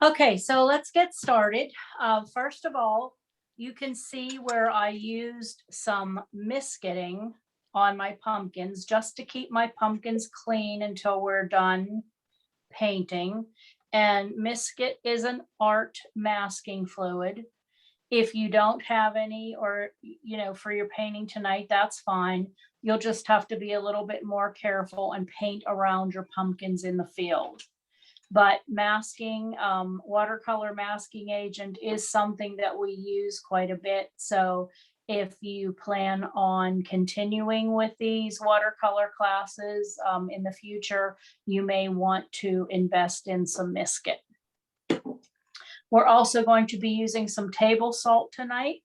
Okay, so let's get started. First of all, you can see where I used some misketing on my pumpkins just to keep my pumpkins clean until we're done painting. And Misket is an art masking fluid. If you don't have any, or for your painting tonight, that's fine. You'll just have to be a little bit more careful and paint around your pumpkins in the field. But masking, watercolor masking agent is something that we use quite a bit. So if you plan on continuing with these watercolor classes in the future, you may want to invest in some Misket. We're also going to be using some table salt tonight.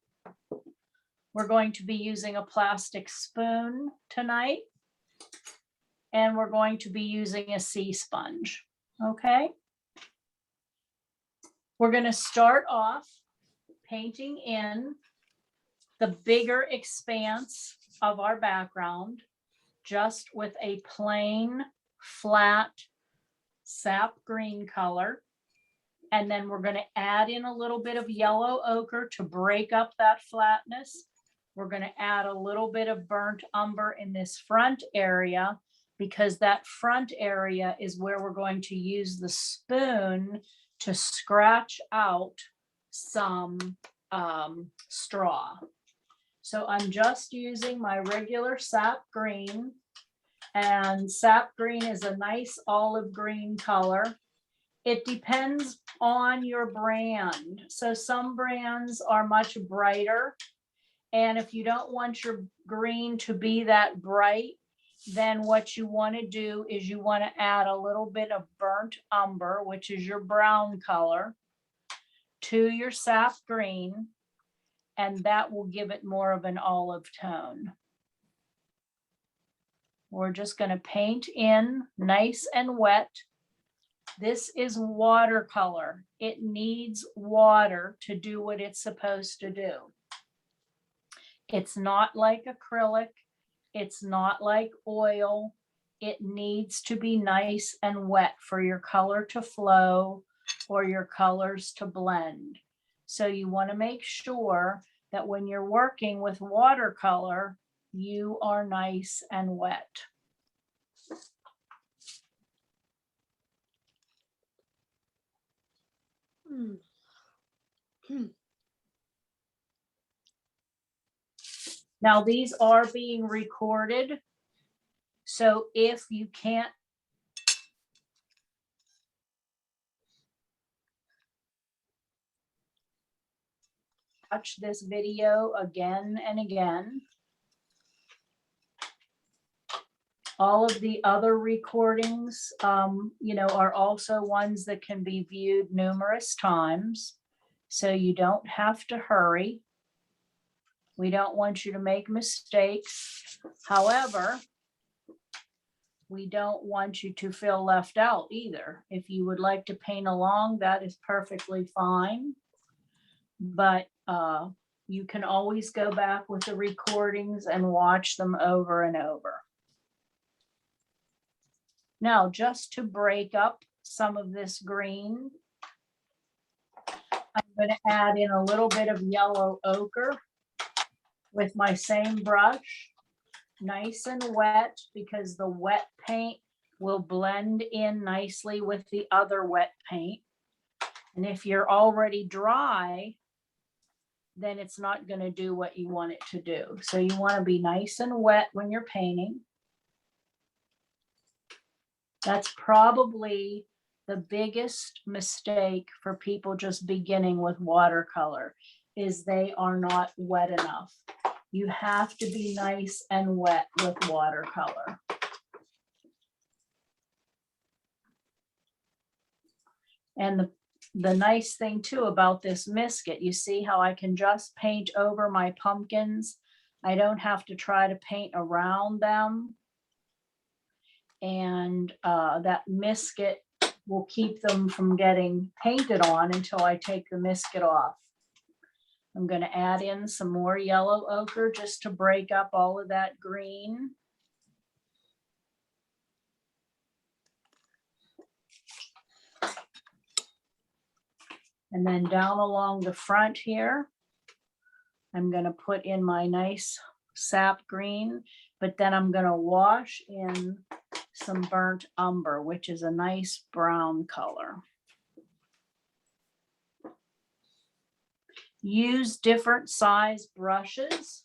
We're going to be using a plastic spoon tonight. And we're going to be using a sea sponge. Okay. We're going to start off painting in the bigger expanse of our background just with a plain flat sap green color. And then we're going to add in a little bit of yellow ochre to break up that flatness. We're going to add a little bit of burnt umber in this front area because that front area is where we're going to use the spoon to scratch out some straw. So I'm just using my regular sap green, and sap green is a nice olive green color. It depends on your brand. So some brands are much brighter. And if you don't want your green to be that bright, then what you want to do is you want to add a little bit of burnt umber, which is your brown color, to your sap green, and that will give it more of an olive tone. We're just going to paint in nice and wet. This is watercolor. It needs water to do what it's supposed to do. It's not like acrylic. It's not like oil. It needs to be nice and wet for your color to flow or your colors to blend. So you want to make sure that when you're working with watercolor, you are nice and wet. Now these are being recorded. So if you can't watch this video again and again, all of the other recordings, are also ones that can be viewed numerous times. So you don't have to hurry. We don't want you to make mistakes. However, we don't want you to feel left out either. If you would like to paint along, that is perfectly fine. But you can always go back with the recordings and watch them over and over. Now, just to break up some of this green, I'm going to add in a little bit of yellow ochre with my same brush, nice and wet, because the wet paint will blend in nicely with the other wet paint. And if you're already dry, then it's not going to do what you want it to do. So you want to be nice and wet when you're painting. That's probably the biggest mistake for people just beginning with watercolor, is they are not wet enough. You have to be nice and wet with watercolor. And the nice thing too about this Misket, you see how I can just paint over my pumpkins. I don't have to try to paint around them. And that Misket will keep them from getting painted on until I take the Misket off. I'm going to add in some more yellow ochre just to break up all of that green. And then down along the front here, I'm going to put in my nice sap green, but then I'm going to wash in some burnt umber, which is a nice brown color. Use different size brushes.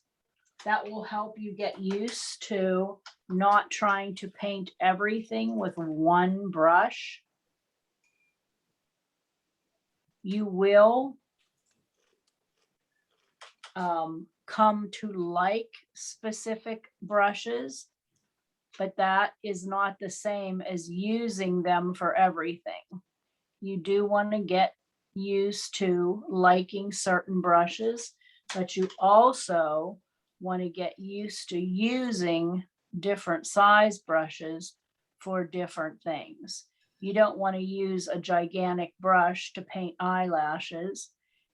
That will help you get used to not trying to paint everything with one brush. You will come to like specific brushes, but that is not the same as using them for everything. You do want to get used to liking certain brushes, but you also want to get used to using different size brushes for different things. You don't want to use a gigantic brush to paint eyelashes,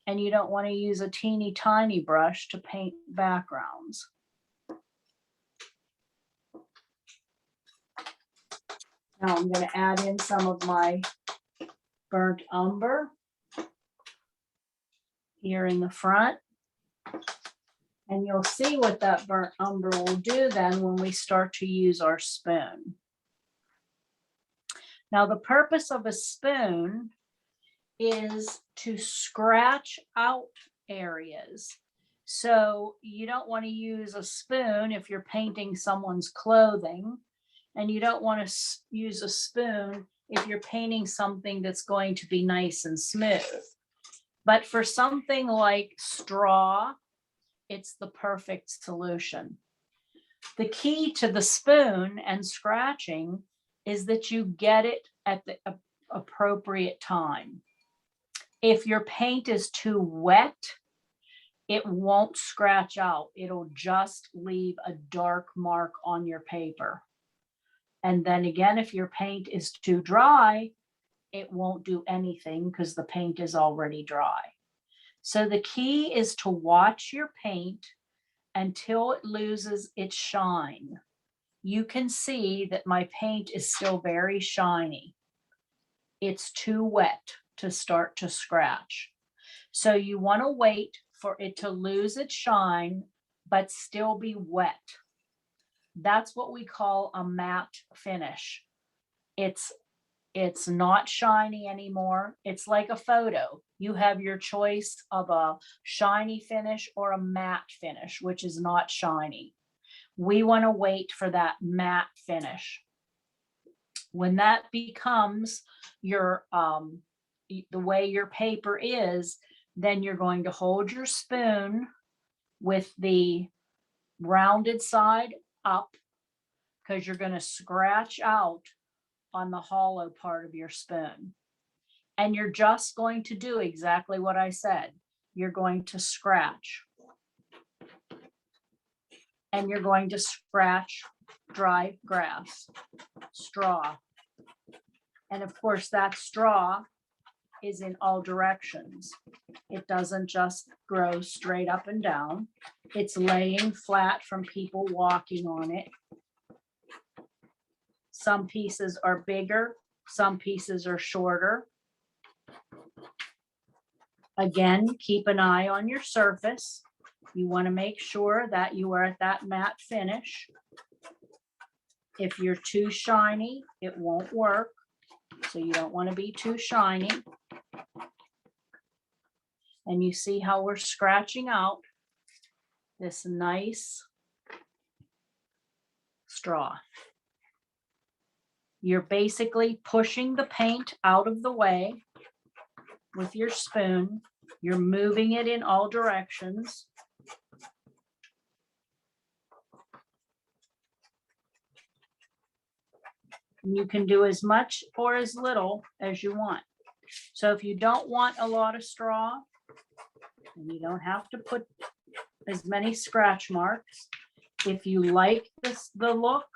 and you don't want to use a teeny tiny brush to paint backgrounds. Now I'm going to add in some of my burnt umber here in the front. And you'll see what that burnt umber will do then when we start to use our spoon. Now, the purpose of a spoon is to scratch out areas. So you don't want to use a spoon if you're painting someone's clothing, and you don't want to use a spoon if you're painting something that's going to be nice and smooth. But for something like straw, it's the perfect solution. The key to the spoon and scratching is that you get it at the appropriate time. If your paint is too wet, it won't scratch out. It'll just leave a dark mark on your paper. And then again, if your paint is too dry, it won't do anything because the paint is already dry. So the key is to watch your paint until it loses its shine. You can see that my paint is still very shiny. It's too wet to start to scratch. So you want to wait for it to lose its shine, but still be wet. That's what we call a matte finish. It's not shiny anymore. It's like a photo. You have your choice of a shiny finish or a matte finish, which is not shiny. We want to wait for that matte finish. When that becomes your the way your paper is, then you're going to hold your spoon with the rounded side up, because you're going to scratch out on the hollow part of your spoon. And you're just going to do exactly what I said. You're going to scratch. And you're going to scratch dry grass, straw. And of course, that straw is in all directions. It doesn't just grow straight up and down. It's laying flat from people walking on it. Some pieces are bigger, some pieces are shorter. Again, keep an eye on your surface. You want to make sure that you are at that matte finish. If you're too shiny, it won't work. So you don't want to be too shiny. And you see how we're scratching out this nice straw. You're basically pushing the paint out of the way with your spoon. You're moving it in all directions. You can do as much or as little as you want. So if you don't want a lot of straw, and you don't have to put as many scratch marks. If you like the look,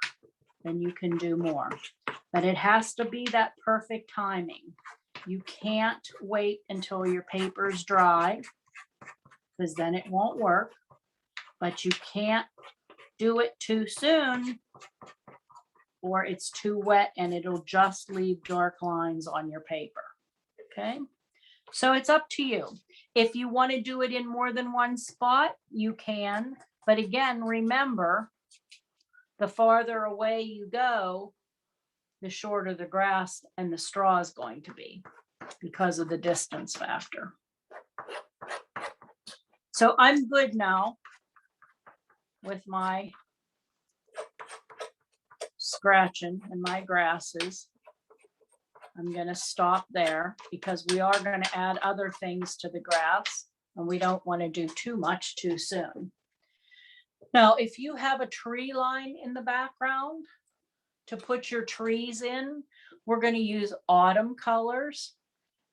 then you can do more. But it has to be that perfect timing. You can't wait until your paper's dry, because then it won't work. But you can't do it too soon, or it's too wet and it'll just leave dark lines on your paper. Okay, So it's up to you. If you want to do it in more than one spot, you can. But again, remember, the farther away you go, the shorter the grass and the straw is going to be because of the distance factor. So I'm good now with my scratching and my grasses. I'm going to stop there because we are going to add other things to the grass and we don't want to do too much too soon. Now, if you have a tree line in the background to put your trees in, we're going to use autumn colors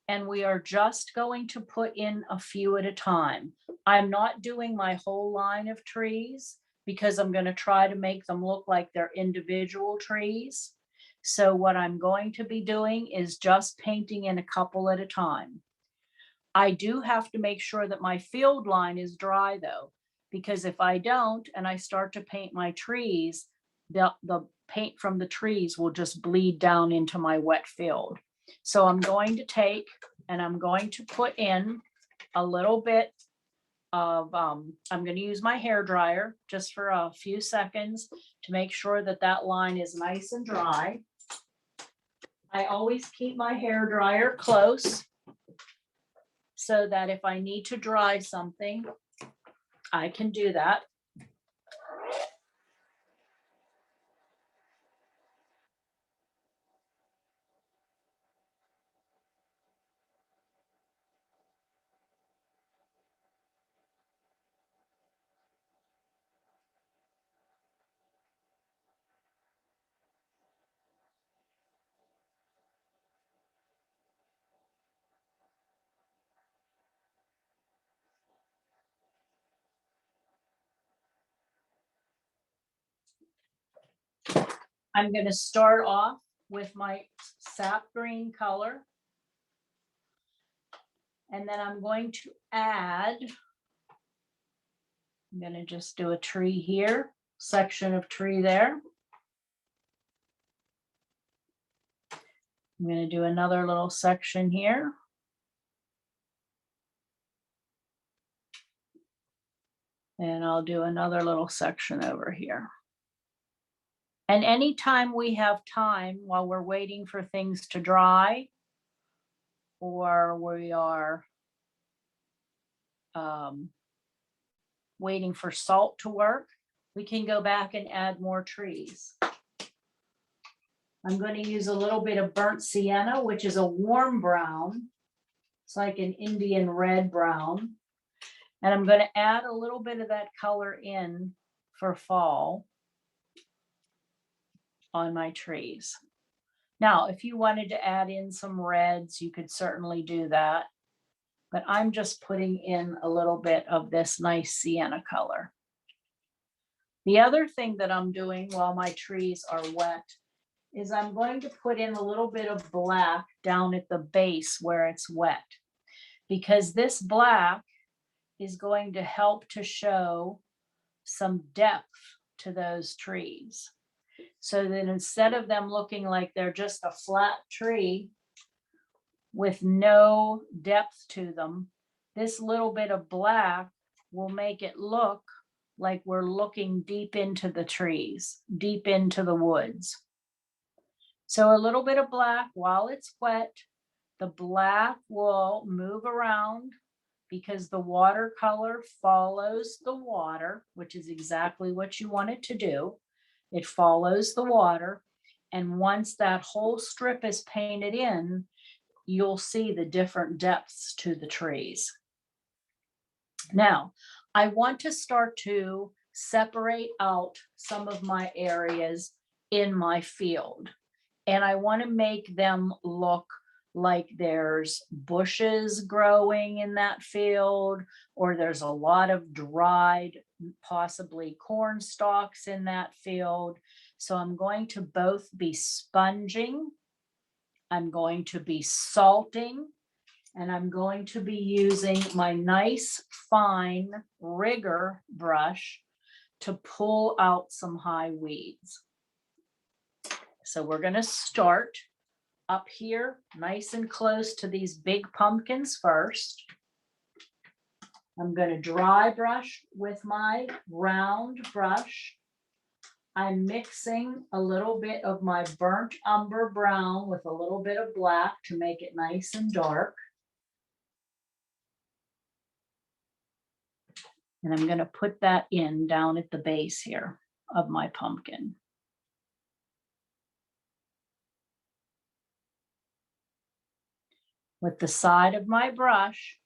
and we are just going to put in a few at a time. I'm not doing my whole line of trees because I'm going to try to make them look like they're individual trees. So what I'm going to be doing is just painting in a couple at a time. I do have to make sure that my field line is dry though, because if I don't and I start to paint my trees, the paint from the trees will just bleed down into my wet field. So I'm going to take and I'm going to put in a little bit of, I'm going to use my hair dryer just for a few seconds to make sure that that line is nice and dry. I always keep my hair dryer close so that if I need to dry something, I can do that. I'm going to start off with my sap green color. And then I'm going to add, I'm going to just do a tree here, section of tree there. I'm going to do another little section here. And I'll do another little section over here. And anytime we have time while we're waiting for things to dry, or we are waiting for salt to work, we can go back and add more trees. I'm going to use a little bit of burnt sienna, which is a warm brown. It's like an Indian red brown. And I'm going to add a little bit of that color in for fall on my trees. Now, if you wanted to add in some reds, you could certainly do that. But I'm just putting in a little bit of this nice sienna color. The other thing that I'm doing while my trees are wet is I'm going to put in a little bit of black down at the base where it's wet, because this black is going to help to show some depth to those trees. So that instead of them looking like they're just a flat tree with no depth to them, this little bit of black will make it look like we're looking deep into the trees, deep into the woods. So a little bit of black while it's wet, the black will move around because the watercolor follows the water, which is exactly what you want it to do. It follows the water. And once that whole strip is painted in, you'll see the different depths to the trees. Now, I want to start to separate out some of my areas in my field. And I want to make them look like there's bushes growing in that field, or there's a lot of dried, possibly corn stalks in that field. So I'm going to both be sponging, I'm going to be salting, and I'm going to be using my nice fine rigger brush to pull out some high weeds. So we're going to start up here, nice and close to these big pumpkins first. I'm going to dry brush with my round brush. I'm mixing a little bit of my burnt umber brown with a little bit of black to make it nice and dark. And I'm going to put that in down at the base here of my pumpkin. With the side of my brush,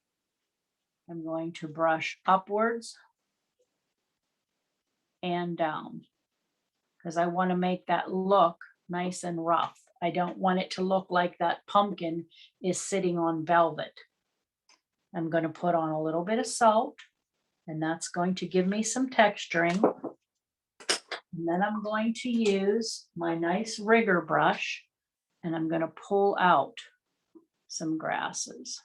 I'm going to brush upwards and down because I want to make that look nice and rough. I don't want it to look like that pumpkin is sitting on velvet. I'm going to put on a little bit of salt, and that's going to give me some texturing. And then I'm going to use my nice rigger brush, and I'm going to pull out some grasses.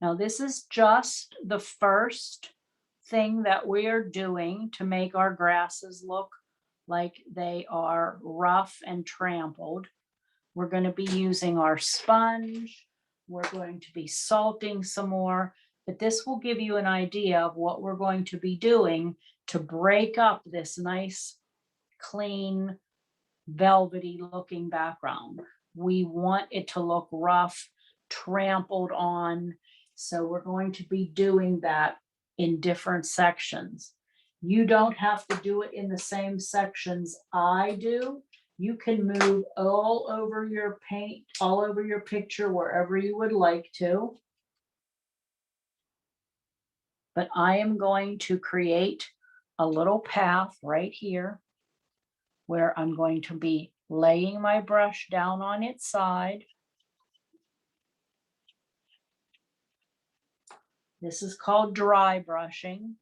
Now, this is just the first thing that we are doing to make our grasses look like they are rough and trampled. We're going to be using our sponge. We're going to be salting some more, but this will give you an idea of what we're going to be doing to break up this nice, clean, velvety looking background. We want it to look rough, trampled on. So we're going to be doing that in different sections. You don't have to do it in the same sections I do. You can move all over your paint, all over your picture, wherever you would like to. But I am going to create a little path right here where I'm going to be laying my brush down on its side. This is called dry brushing,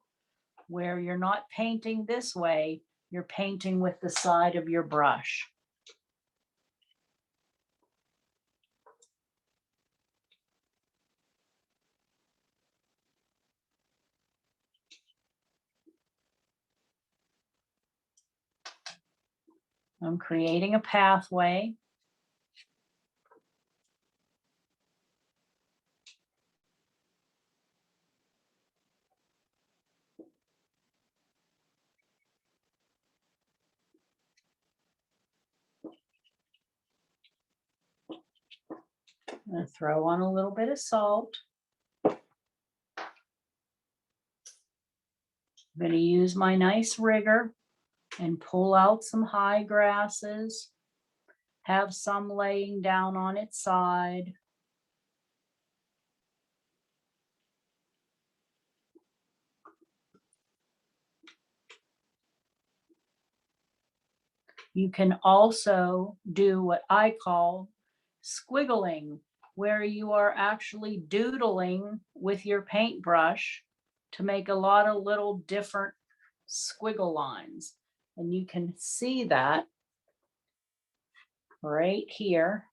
where you're not painting this way, you're painting with the side of your brush. I'm creating a pathway. I'm going to throw on a little bit of salt. I'm going to use my nice rigger and pull out some high grasses, have some laying down on its side. You can also do what I call squiggling, where you are actually doodling with your paintbrush to make a lot of little different squiggle lines. And you can see that right here,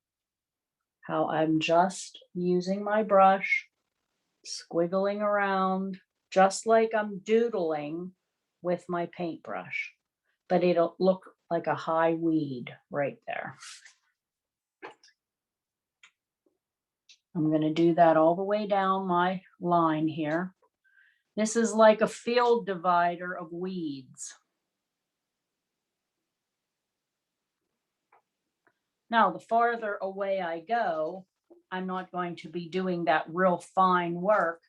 how I'm just using my brush, squiggling around, just like I'm doodling with my paintbrush, but it'll look like a high weed right there. I'm going to do that all the way down my line here. This is like a field divider of weeds. Now, the farther away I go, I'm not going to be doing that real fine work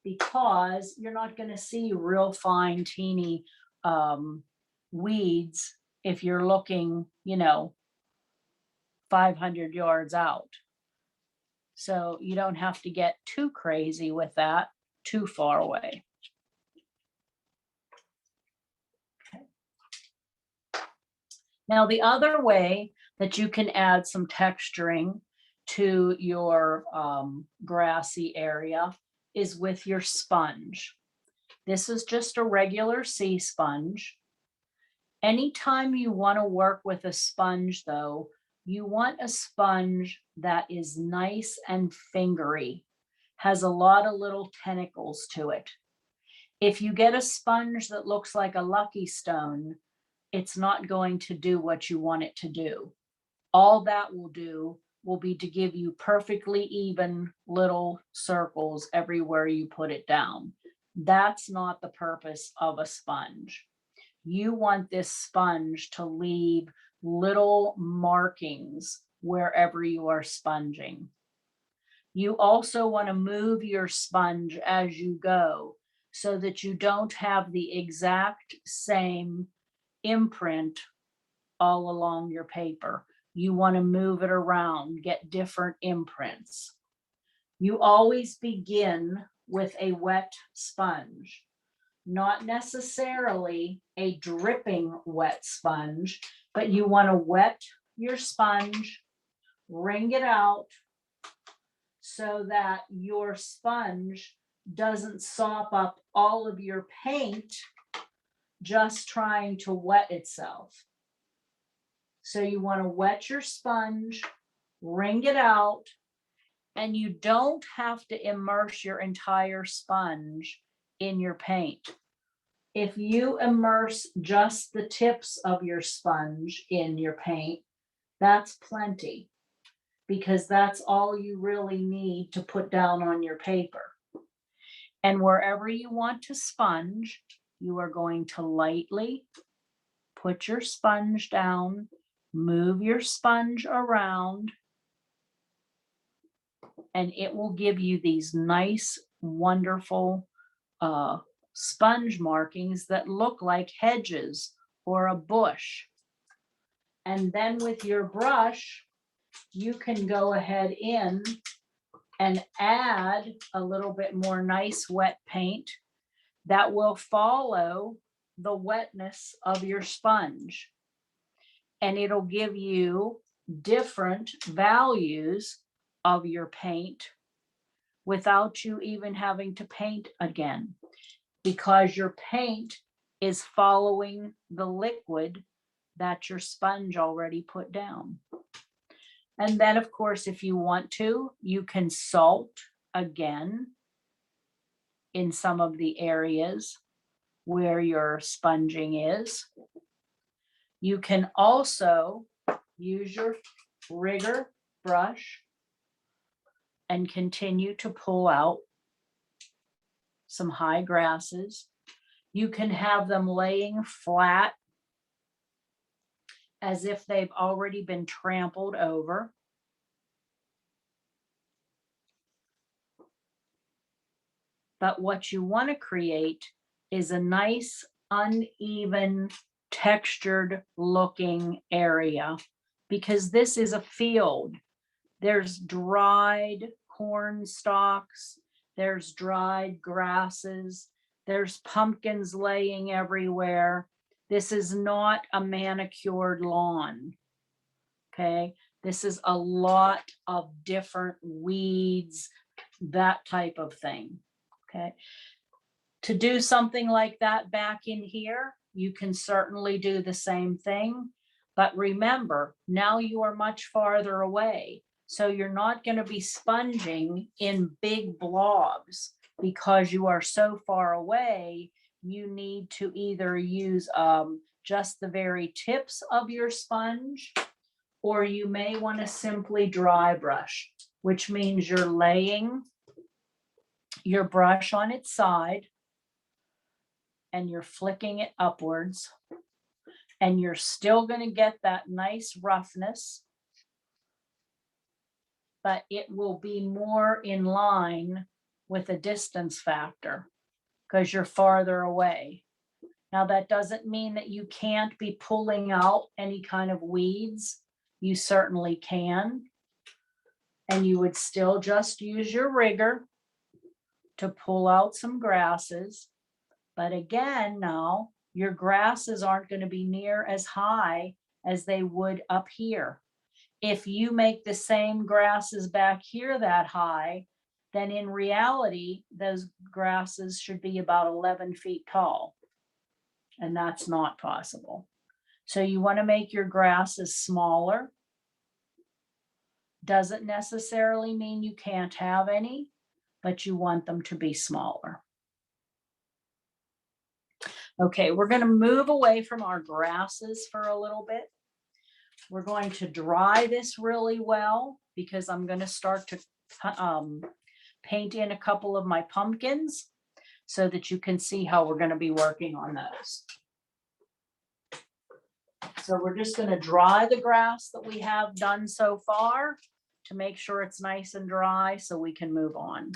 because you're not going to see real fine, teeny weeds if you're looking, 500 yards out. So you don't have to get too crazy with that too far away. Okay. Now, the other way that you can add some texturing to your grassy area is with your sponge. This is just a regular sea sponge. Anytime you want to work with a sponge though, you want a sponge that is nice and fingery, has a lot of little tentacles to it. If you get a sponge that looks like a lucky stone, it's not going to do what you want it to do. All that will do will be to give you perfectly even little circles everywhere you put it down. That's not the purpose of a sponge. You want this sponge to leave little markings wherever you are sponging. You also want to move your sponge as you go so that you don't have the exact same imprint all along your paper. You want to move it around, get different imprints. You always begin with a wet sponge, not necessarily a dripping wet sponge, but you want to wet your sponge, wring it out so that your sponge doesn't sop up all of your paint just trying to wet itself. So you want to wet your sponge, wring it out, and you don't have to immerse your entire sponge in your paint. If you immerse just the tips of your sponge in your paint, that's plenty, because that's all you really need to put down on your paper. And wherever you want to sponge, you are going to lightly put your sponge down, move your sponge around, and it will give you these nice, wonderful sponge markings that look like hedges or a bush. And then with your brush, you can go ahead in and add a little bit more nice wet paint that will follow the wetness of your sponge. And it'll give you different values of your paint without you even having to paint again, because your paint is following the liquid that your sponge already put down. And then, of course, if you want to, you can salt again in some of the areas where your sponging is. You can also use your rigger brush and continue to pull out some high grasses. You can have them laying flat as if they've already been trampled over. But what you want to create is a nice, uneven, textured looking area, because this is a field. There's dried corn stalks, there's dried grasses, there's pumpkins laying everywhere. This is not a manicured lawn, okay? This is a lot of different weeds, that type of thing, okay? To do something like that back in here, you can certainly do the same thing. But remember, now you are much farther away. So you're not going to be sponging in big blobs because you are so far away. You need to either use just the very tips of your sponge, or you may want to simply dry brush, which means you're laying your brush on its side and you're flicking it upwards, and you're still going to get that nice roughness, but it will be more in line with a distance factor because you're farther away. Now, that doesn't mean that you can't be pulling out any kind of weeds. You certainly can. And you would still just use your rigger to pull out some grasses. But again, now your grasses aren't going to be near as high as they would up here. If you make the same grasses back here that high, then in reality, those grasses should be about 11 feet tall. And that's not possible. So you want to make your grasses smaller. Doesn't necessarily mean you can't have any, but you want them to be smaller. Okay, we're going to move away from our grasses for a little bit. We're going to dry this really well because I'm going to start to paint in a couple of my pumpkins so that you can see how we're going to be working on those. So we're just going to dry the grass that we have done so far to make sure it's nice and dry so we can move on.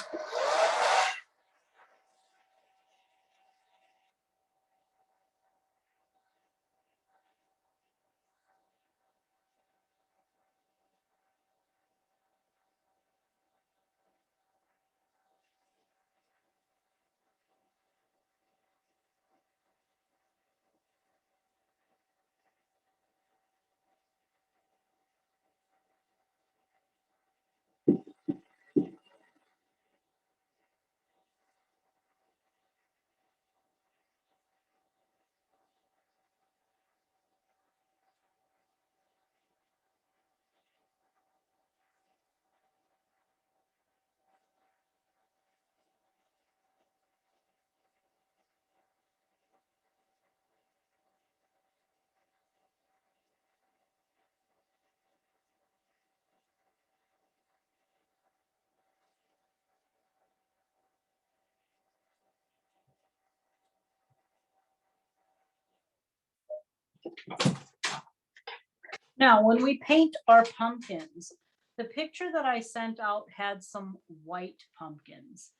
Now, when we paint our pumpkins, the picture that I sent out had some white pumpkins.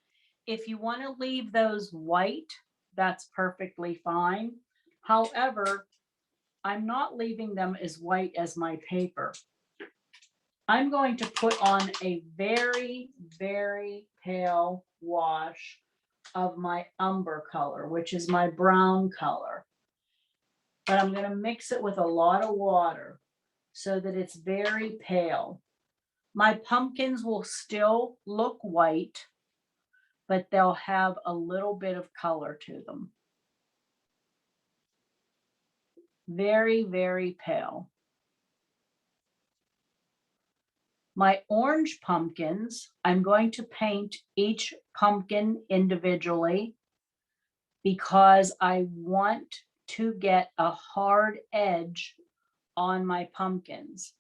If you want to leave those white, that's perfectly fine. However, I'm not leaving them as white as my paper. I'm going to put on a very, very pale wash of my umber color, which is my brown color. But I'm going to mix it with a lot of water so that it's very pale. My pumpkins will still look white, but they'll have a little bit of color to them. Very, very pale. My orange pumpkins, I'm going to paint each pumpkin individually because I want to get a hard edge on my pumpkins.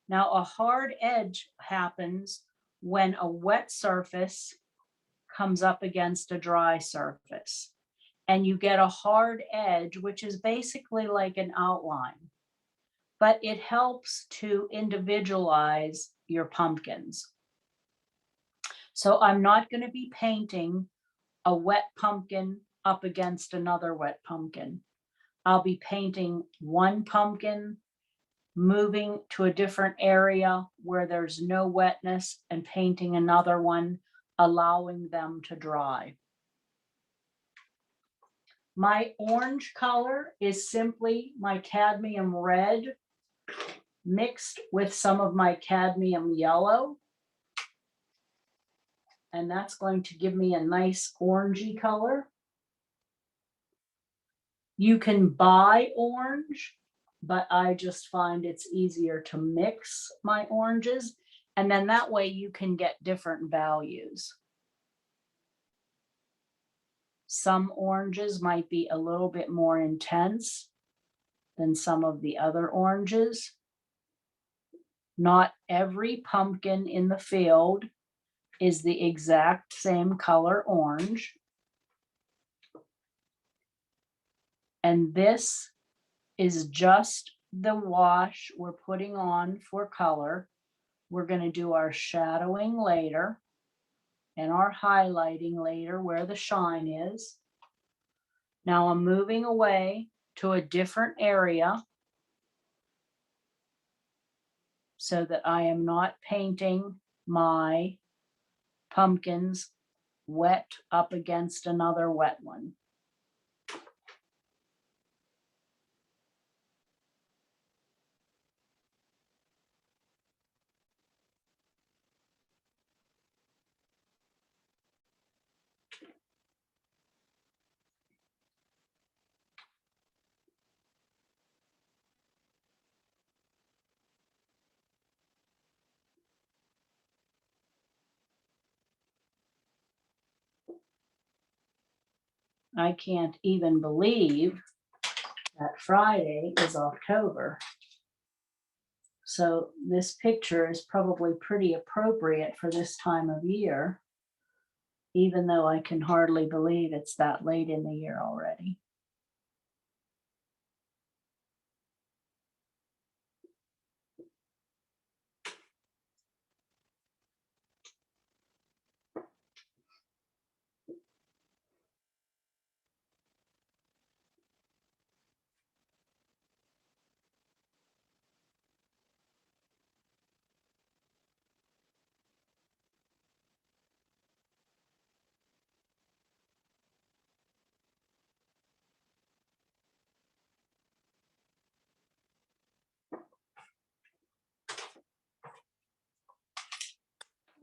Now, a hard edge happens when a wet surface comes up against a dry surface, and you get a hard edge, which is basically like an outline, but it helps to individualize your pumpkins. So I'm not going to be painting a wet pumpkin up against another wet pumpkin. I'll be painting one pumpkin, moving to a different area where there's no wetness, and painting another one, allowing them to dry. My orange color is simply my cadmium red mixed with some of my cadmium yellow. And that's going to give me a nice orangey color. You can buy orange, but I just find it's easier to mix my oranges. And then that way you can get different values. Some oranges might be a little bit more intense than some of the other oranges. Not every pumpkin in the field is the exact same color orange. And this is just the wash we're putting on for color. We're going to do our shadowing later and our highlighting later where the shine is. Now I'm moving away to a different area so that I am not painting my pumpkins wet up against another wet one. I can't even believe that Friday is October. So this picture is probably pretty appropriate for this time of year, even though I can hardly believe it's that late in the year already.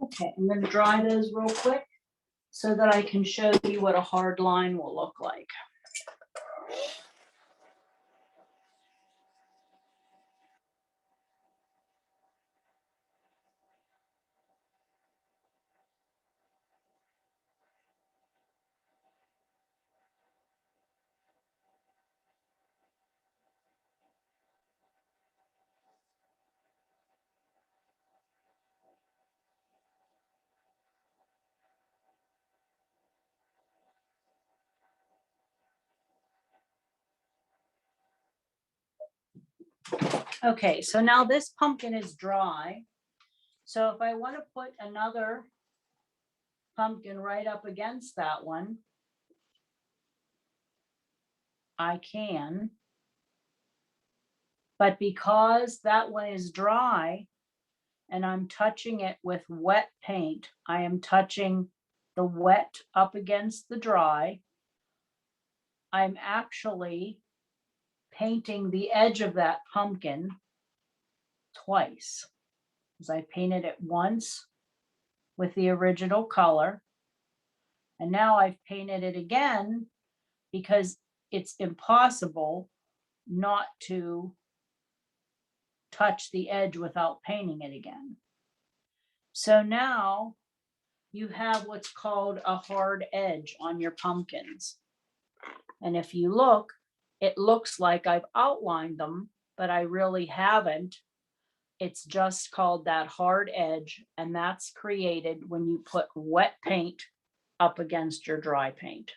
Okay, I'm going to dry those real quick so that I can show you what a hard line will look like. Okay, so now this pumpkin is dry. So if I want to put another pumpkin right up against that one, I can. But because that one is dry and I'm touching it with wet paint, I am touching the wet up against the dry. I'm actually painting the edge of that pumpkin twice, because I painted it once with the original color, and now I've painted it again because it's impossible not to touch the edge without painting it again. So now you have what's called a hard edge on your pumpkins. And if you look, it looks like I've outlined them, but I really haven't. It's just called that hard edge, and that's created when you put wet paint up against your dry paint.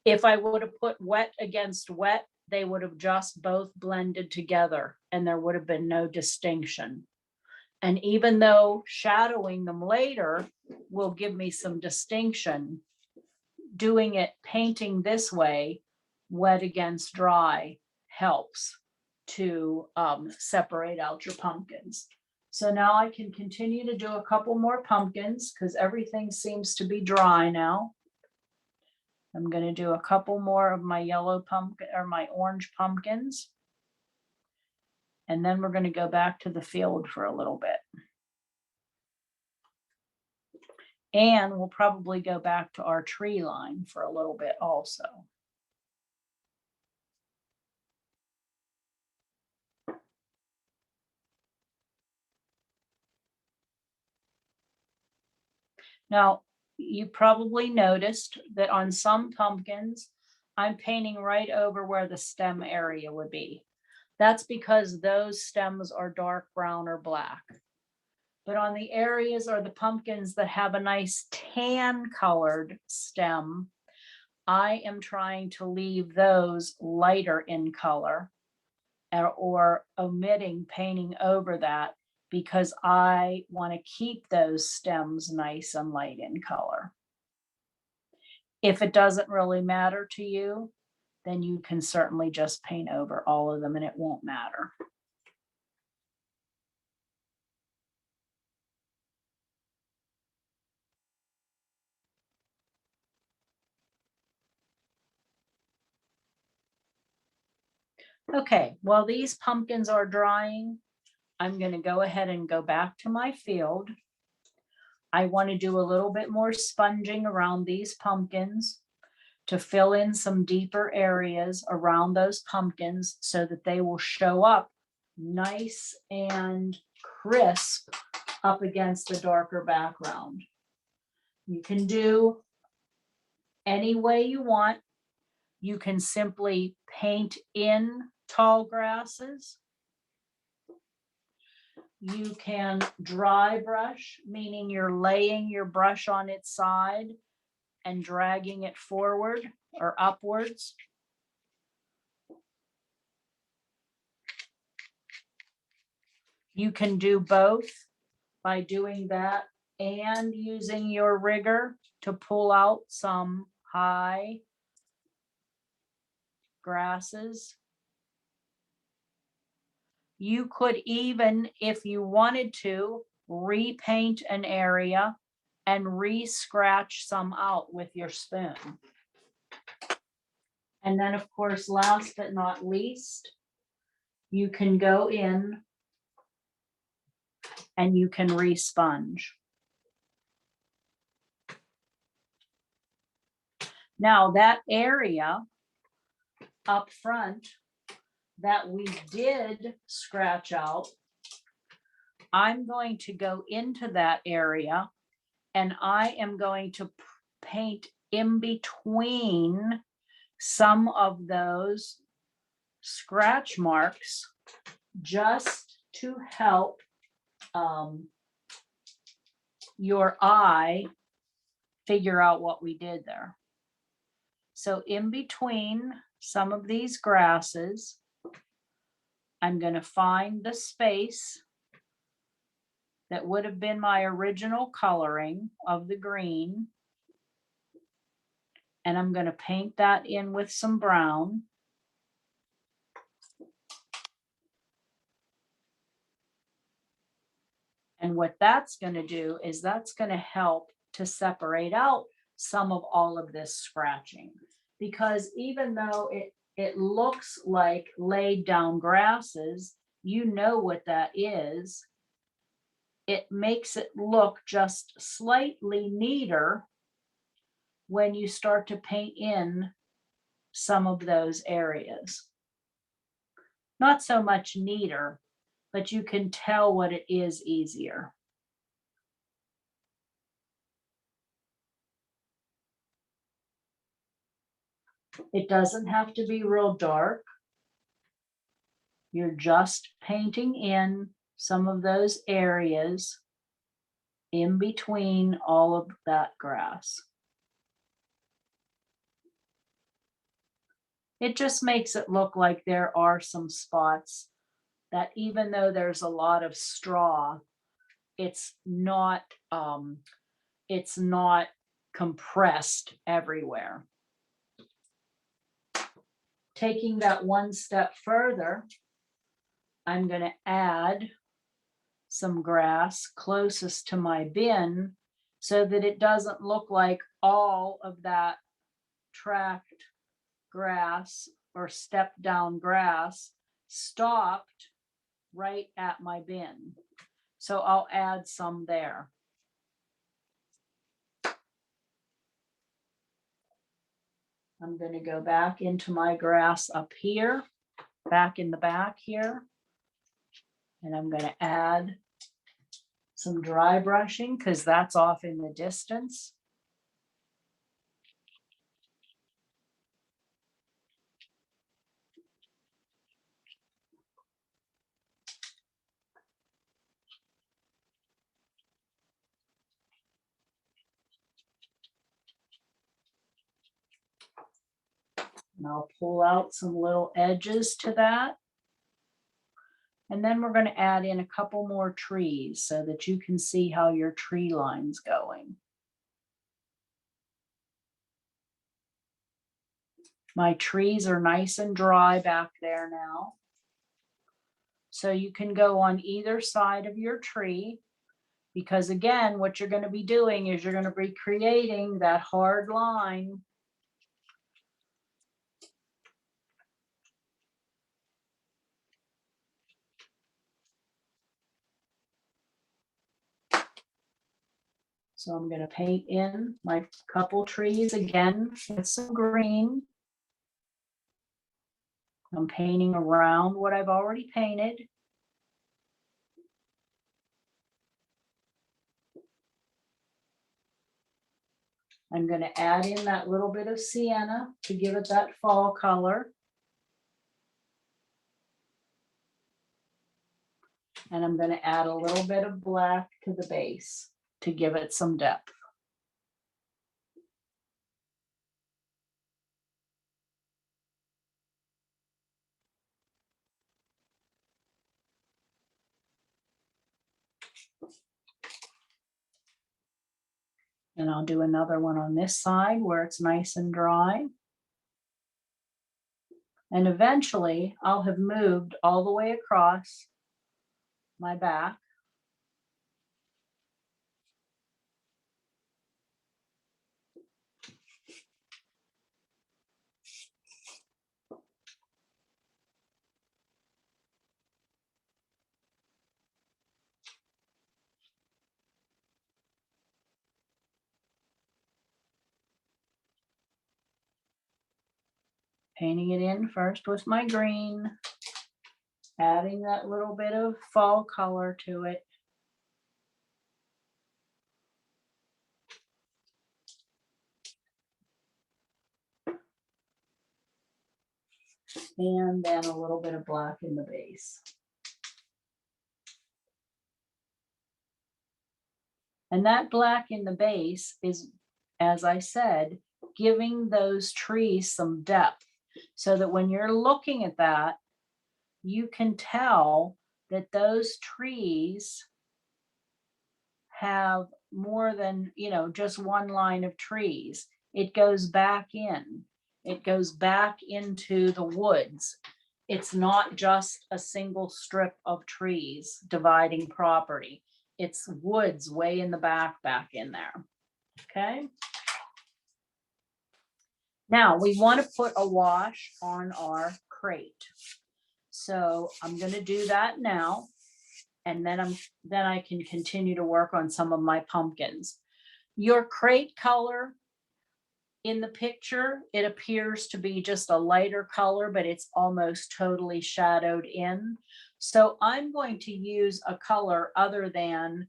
If I would have put wet against wet, they would have just both blended together and there would have been no distinction. And even though shadowing them later will give me some distinction, doing it painting this way, wet against dry, helps to separate out your pumpkins. So now I can continue to do a couple more pumpkins because everything seems to be dry now. I'm going to do a couple more of my yellow pumpkin or my orange pumpkins. And then we're going to go back to the field for a little bit. And we'll probably go back to our tree line for a little bit also. Now, you probably noticed that on some pumpkins, I'm painting right over where the stem area would be. That's because those stems are dark brown or black. But on the areas or the pumpkins that have a nice tan colored stem, I am trying to leave those lighter in color or omitting painting over that because I want to keep those stems nice and light in color. If it doesn't really matter to you, then you can certainly just paint over all of them and it won't matter. Okay, while these pumpkins are drying, I'm going to go ahead and go back to my field. I want to do a little bit more sponging around these pumpkins to fill in some deeper areas around those pumpkins so that they will show up nice and crisp up against the darker background. You can do any way you want. You can simply paint in tall grasses. You can dry brush, meaning you're laying your brush on its side and dragging it forward or upwards. You can do both by doing that and using your rigger to pull out some high grasses. You could even, if you wanted to, repaint an area and re-scratch some out with your spoon. And then, of course, last but not least, you can go in and you can re-sponge. Now, that area up front that we did scratch out, I'm going to go into that area and I am going to paint in between some of those scratch marks just to help your eye figure out what we did there. So in between some of these grasses, I'm going to find the space that would have been my original coloring of the green. And I'm going to paint that in with some brown. And what that's going to do is that's going to help to separate out some of all of this scratching. Because even though it looks like laid down grasses, you know what that is. It makes it look just slightly neater when you start to paint in some of those areas. Not so much neater, but you can tell what it is easier. It doesn't have to be real dark. You're just painting in some of those areas in between all of that grass. It just makes it look like there are some spots that even though there's a lot of straw, it's not compressed everywhere. Taking that one step further, I'm going to add some grass closest to my bin so that it doesn't look like all of that tracked grass or stepped down grass stopped right at my bin. So I'll add some there. I'm going to go back into my grass up here, back in the back here. And I'm going to add some dry brushing because that's off in the distance. And I'll pull out some little edges to that. And then we're going to add in a couple more trees so that you can see how your tree line's going. My trees are nice and dry back there now. So you can go on either side of your tree because again, what you're going to be doing is you're going to be creating that hard line. So I'm going to paint in my couple trees again with some green. I'm painting around what I've already painted. I'm going to add in that little bit of sienna to give it that fall color. And I'm going to add a little bit of black to the base to give it some depth. And I'll do another one on this side where it's nice and dry. And eventually I'll have moved all the way across my back. Painting it in first with my green, adding that little bit of fall color to it. And then a little bit of black in the base. And that black in the base is, as I said, giving those trees some depth so that when you're looking at that, you can tell that those trees have more than, just one line of trees. It goes back in. It goes back into the woods. It's not just a single strip of trees dividing property. It's woods way in the back in there. Okay. Now we want to put a wash on our crate. So I'm going to do that now. And then I can continue to work on some of my pumpkins. Your crate color in the picture, it appears to be just a lighter color, but it's almost totally shadowed in. So I'm going to use a color other than,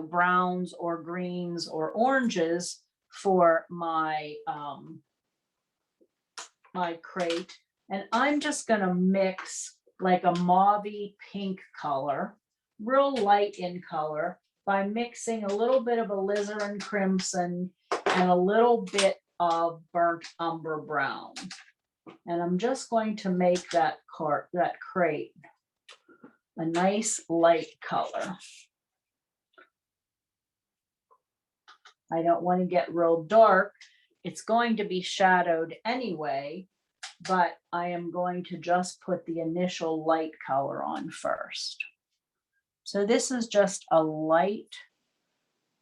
browns or greens or oranges for my my crate. And I'm just going to mix like a mauve-y pink color, real light in color, by mixing a little bit of alizarin crimson and a little bit of burnt umber brown. And I'm just going to make that crate a nice light color. I don't want to get real dark. It's going to be shadowed anyway, but I am going to just put the initial light color on first. So this is just a light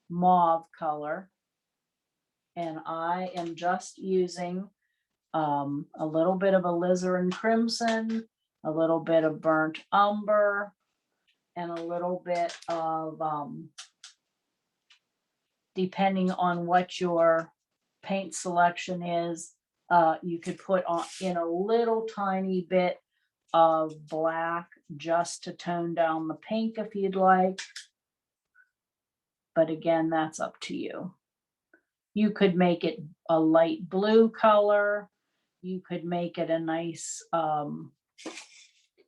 mauve color. And I am just using a little bit of alizarin crimson, a little bit of burnt umber, and a little bit of, depending on what your paint selection is, you could put in a little tiny bit of black just to tone down the pink if you'd like. But again, that's up to you. You could make it a light blue color. You could make it a nice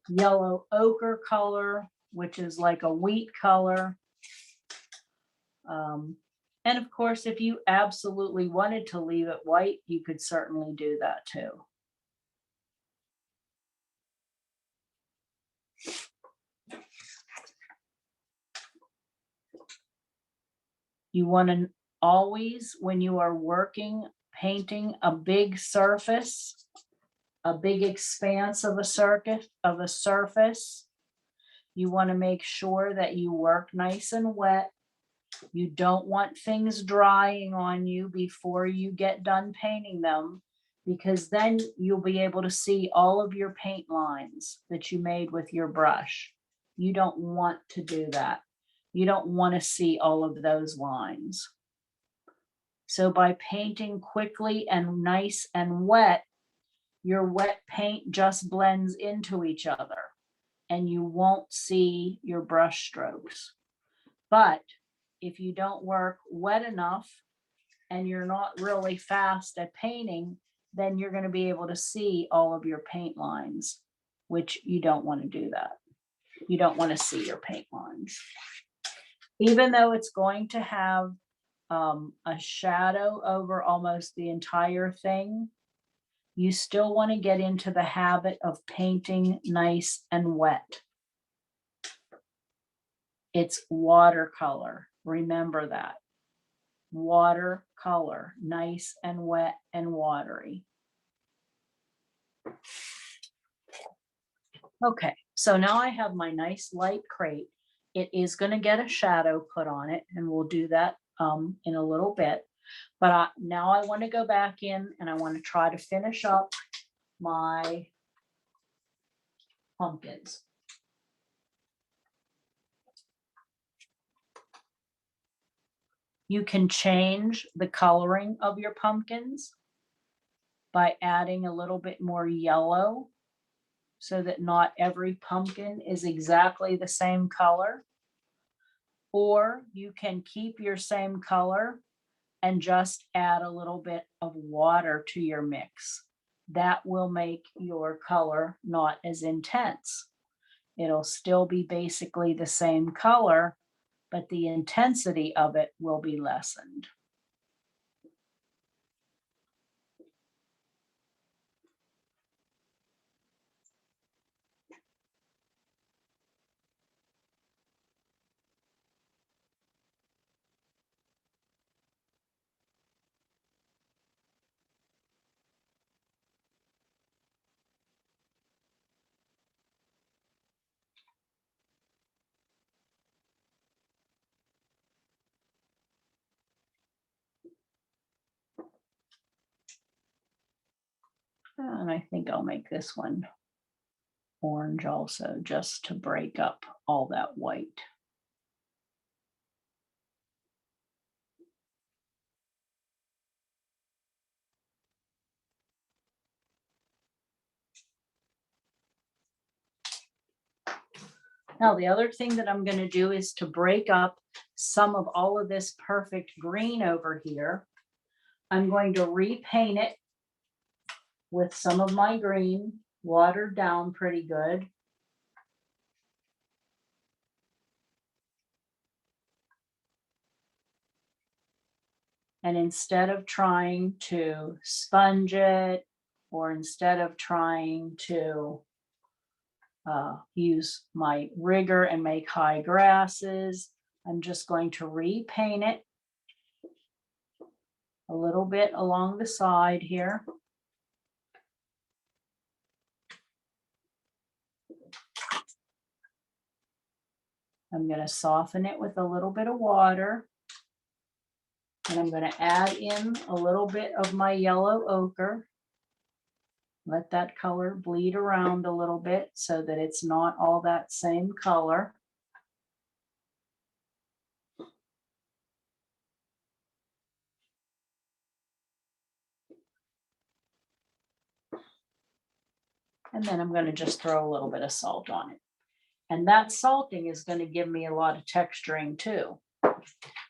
yellow ochre color, which is like a wheat color. And of course, if you absolutely wanted to leave it white, you could certainly do that too. You want to always, when you are working, painting a big surface, a big expanse of a surface, you want to make sure that you work nice and wet. You don't want things drying on you before you get done painting them, because then you'll be able to see all of your paint lines that you made with your brush. You don't want to do that. You don't want to see all of those lines. So by painting quickly and nice and wet, your wet paint just blends into each other and you won't see your brush strokes. But if you don't work wet enough and you're not really fast at painting, then you're going to be able to see all of your paint lines, which you don't want to do that. You don't want to see your paint lines. Even though it's going to have a shadow over almost the entire thing, you still want to get into the habit of painting nice and wet. It's watercolor. Remember that. Watercolor, nice and wet and watery. Okay, so now I have my nice light crate. It is going to get a shadow put on it, and we'll do that in a little bit. But now I want to go back in and I want to try to finish up my pumpkins. You can change the coloring of your pumpkins by adding a little bit more yellow so that not every pumpkin is exactly the same color. Or you can keep your same color and just add a little bit of water to your mix. That will make your color not as intense. It'll still be basically the same color, but the intensity of it will be lessened. And I think I'll make this one orange also, just to break up all that white. Now, the other thing that I'm going to do is to break up some of all of this perfect green over here. I'm going to repaint it with some of my green, watered down pretty good. And instead of trying to sponge it, or instead of trying to use my rigger and make high grasses, I'm just going to repaint it a little bit along the side here. I'm going to soften it with a little bit of water. And I'm going to add in a little bit of my yellow ochre. Let that color bleed around a little bit so that it's not all that same color. And then I'm going to just throw a little bit of salt on it. And that salting is going to give me a lot of texturing too,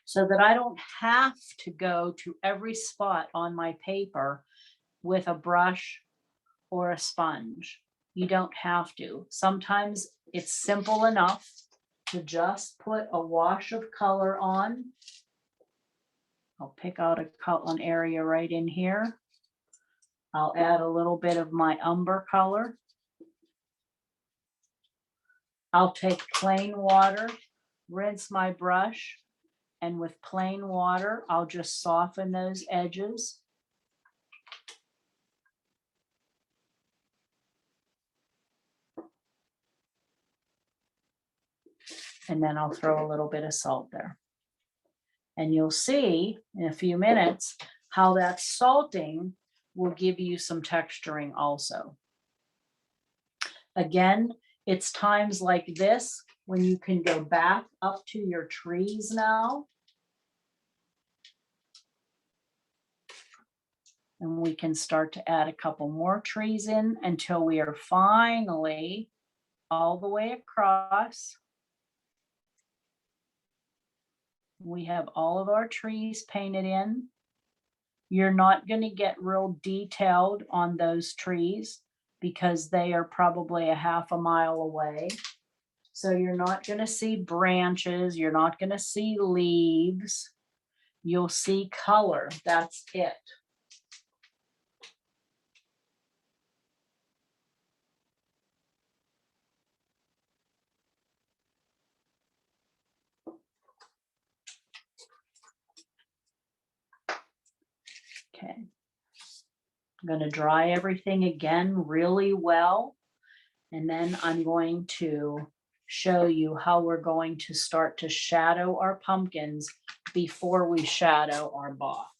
so that I don't have to go to every spot on my paper with a brush or a sponge. You don't have to. Sometimes it's simple enough to just put a wash of color on. I'll pick out an area right in here. I'll add a little bit of my umber color. I'll take plain water, rinse my brush, and with plain water, I'll just soften those edges. And then I'll throw a little bit of salt there. And you'll see in a few minutes how that salting will give you some texturing also. Again, it's times like this when you can go back up to your trees now. And we can start to add a couple more trees in until we are finally all the way across. We have all of our trees painted in. You're not going to get real detailed on those trees because they are probably a half a mile away. So you're not going to see branches. You're not going to see leaves. You'll see color. That's it. Okay. I'm going to dry everything again really well. And then I'm going to show you how we're going to start to shadow our pumpkins before we shadow our box.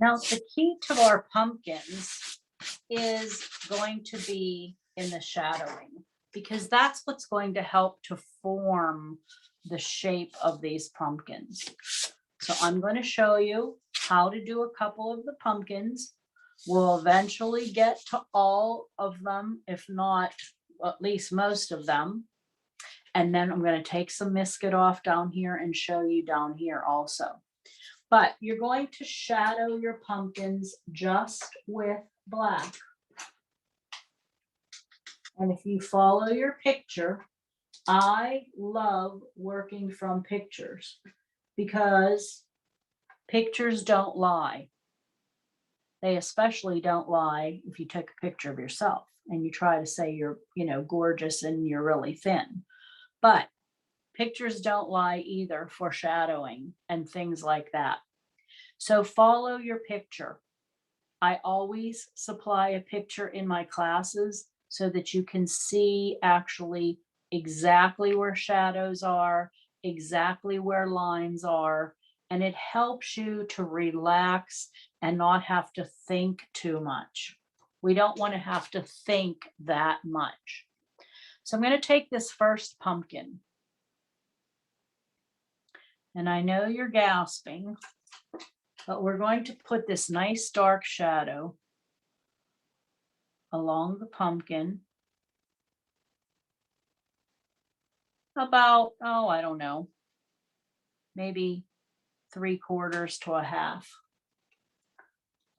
Now, the key to our pumpkins is going to be in the shadowing, because that's what's going to help to form the shape of these pumpkins. So I'm going to show you how to do a couple of the pumpkins. We'll eventually get to all of them, if not at least most of them. And then I'm going to take some biscuit off down here and show you down here also. But you're going to shadow your pumpkins just with black. And if you follow your picture, I love working from pictures because pictures don't lie. They especially don't lie if you take a picture of yourself and you try to say you're, gorgeous and you're really thin. But pictures don't lie either, foreshadowing and things like that. So follow your picture. I always supply a picture in my classes so that you can see actually exactly where shadows are, exactly where lines are, and it helps you to relax and not have to think too much. We don't want to have to think that much. So I'm going to take this first pumpkin. And I know you're gasping, but we're going to put this nice dark shadow along the pumpkin. About, I don't know, maybe 3/4 to a half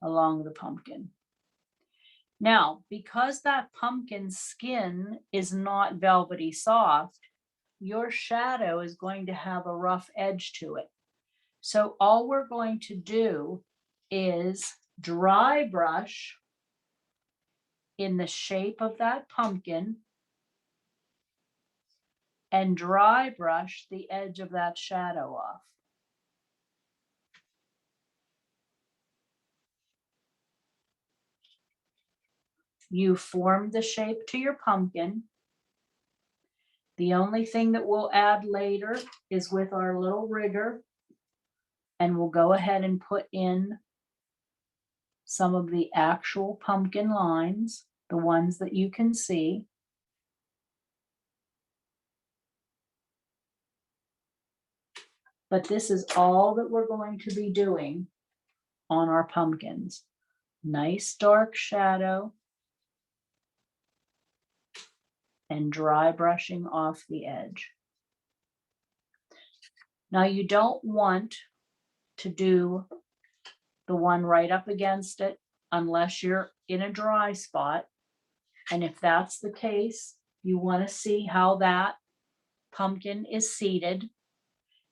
along the pumpkin. Now, because that pumpkin skin is not velvety soft, your shadow is going to have a rough edge to it. So all we're going to do is dry brush in the shape of that pumpkin and dry brush the edge of that shadow off. You formed the shape to your pumpkin. The only thing that we'll add later is with our little rigger, and we'll go ahead and put in some of the actual pumpkin lines, the ones that you can see. But this is all that we're going to be doing on our pumpkins. Nice dark shadow and dry brushing off the edge. Now you don't want to do the one right up against it unless you're in a dry spot. And if that's the case, you want to see how that pumpkin is seated.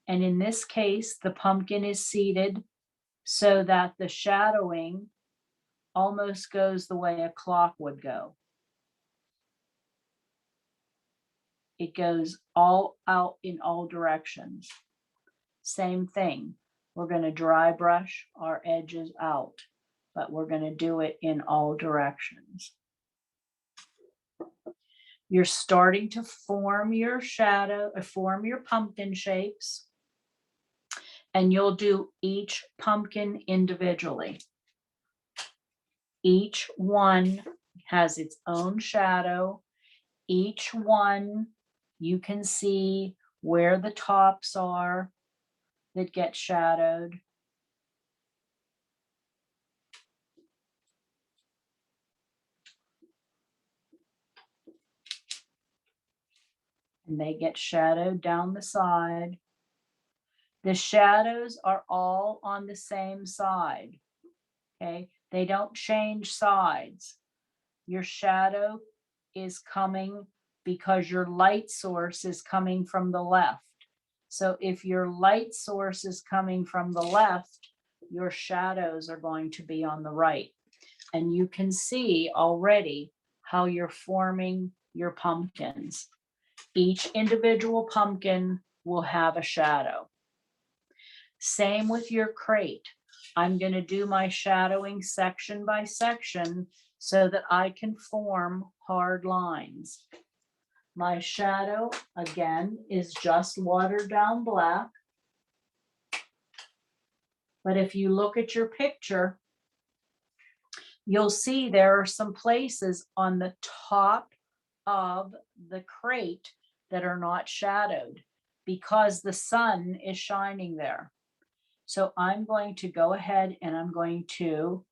And in this case, the pumpkin is seated so that the shadowing almost goes the way a clock would go. It goes all out in all directions. Same thing. We're going to dry brush our edges out, but we're going to do it in all directions. You're starting to form your shadow, form your pumpkin shapes, and you'll do each pumpkin individually. Each one has its own shadow. Each one, you can see where the tops are that get shadowed. And they get shadowed down the side. The shadows are all on the same side, okay? They don't change sides. Your shadow is coming because your light source is coming from the left. So if your light source is coming from the left, your shadows are going to be on the right. And you can see already how you're forming your pumpkins. Each individual pumpkin will have a shadow. Same with your crate. I'm going to do my shadowing section by section so that I can form hard lines. My shadow, again, is just watered down black. But if you look at your picture, you'll see there are some places on the top of the crate that are not shadowed because the sun is shining there. So I'm going to go ahead and I'm going to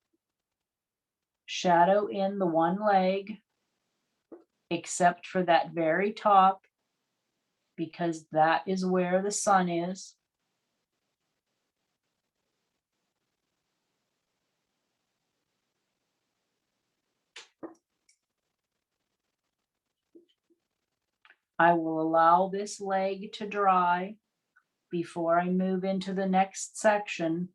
shadow in the one leg, except for that very top, because that is where the sun is. I will allow this leg to dry before I move into the next section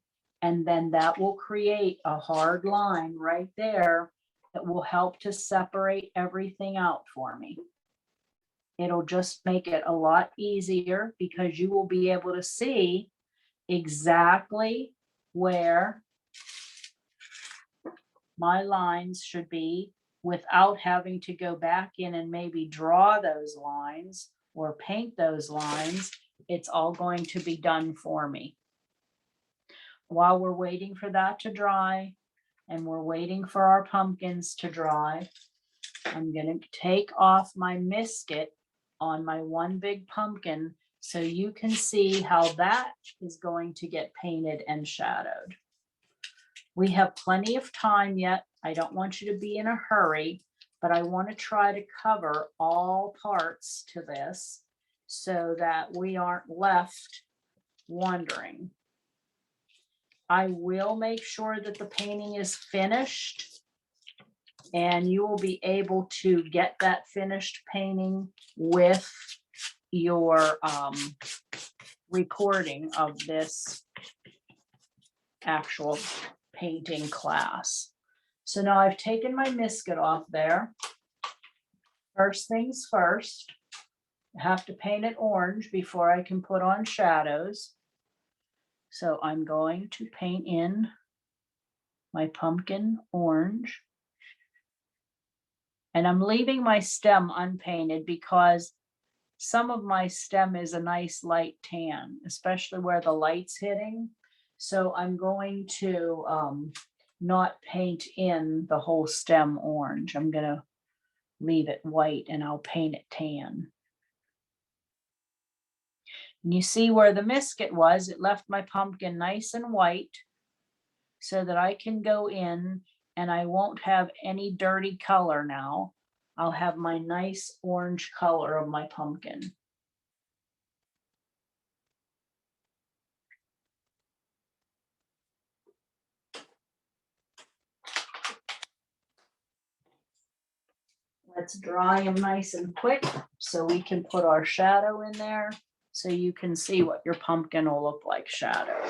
And then that will create a hard line right there that will help to separate everything out for me. It'll just make it a lot easier because you will be able to see exactly where my lines should be without having to go back in and maybe draw those lines or paint those lines. It's all going to be done for me. While we're waiting for that to dry and we're waiting for our pumpkins to dry, I'm going to take off my misket on my one big pumpkin so you can see how that is going to get painted and shadowed. We have plenty of time yet. I don't want you to be in a hurry, but I want to try to cover all parts to this so that we aren't left wondering. I will make sure that the painting is finished, and you will be able to get that finished painting with your recording of this actual painting class. So now I've taken my misket off there. First things first, I have to paint it orange before I can put on shadows. So I'm going to paint in my pumpkin orange. And I'm leaving my stem unpainted because some of my stem is a nice light tan, especially where the light's hitting. So I'm going to not paint in the whole stem orange. I'm going to leave it white and I'll paint it tan. And you see where the misket was, it left my pumpkin nice and white so that I can go in and I won't have any dirty color now. I'll have my nice orange color of my pumpkin. Let's dry them nice and quick so we can put our shadow in there so you can see what your pumpkin will look like shadowed.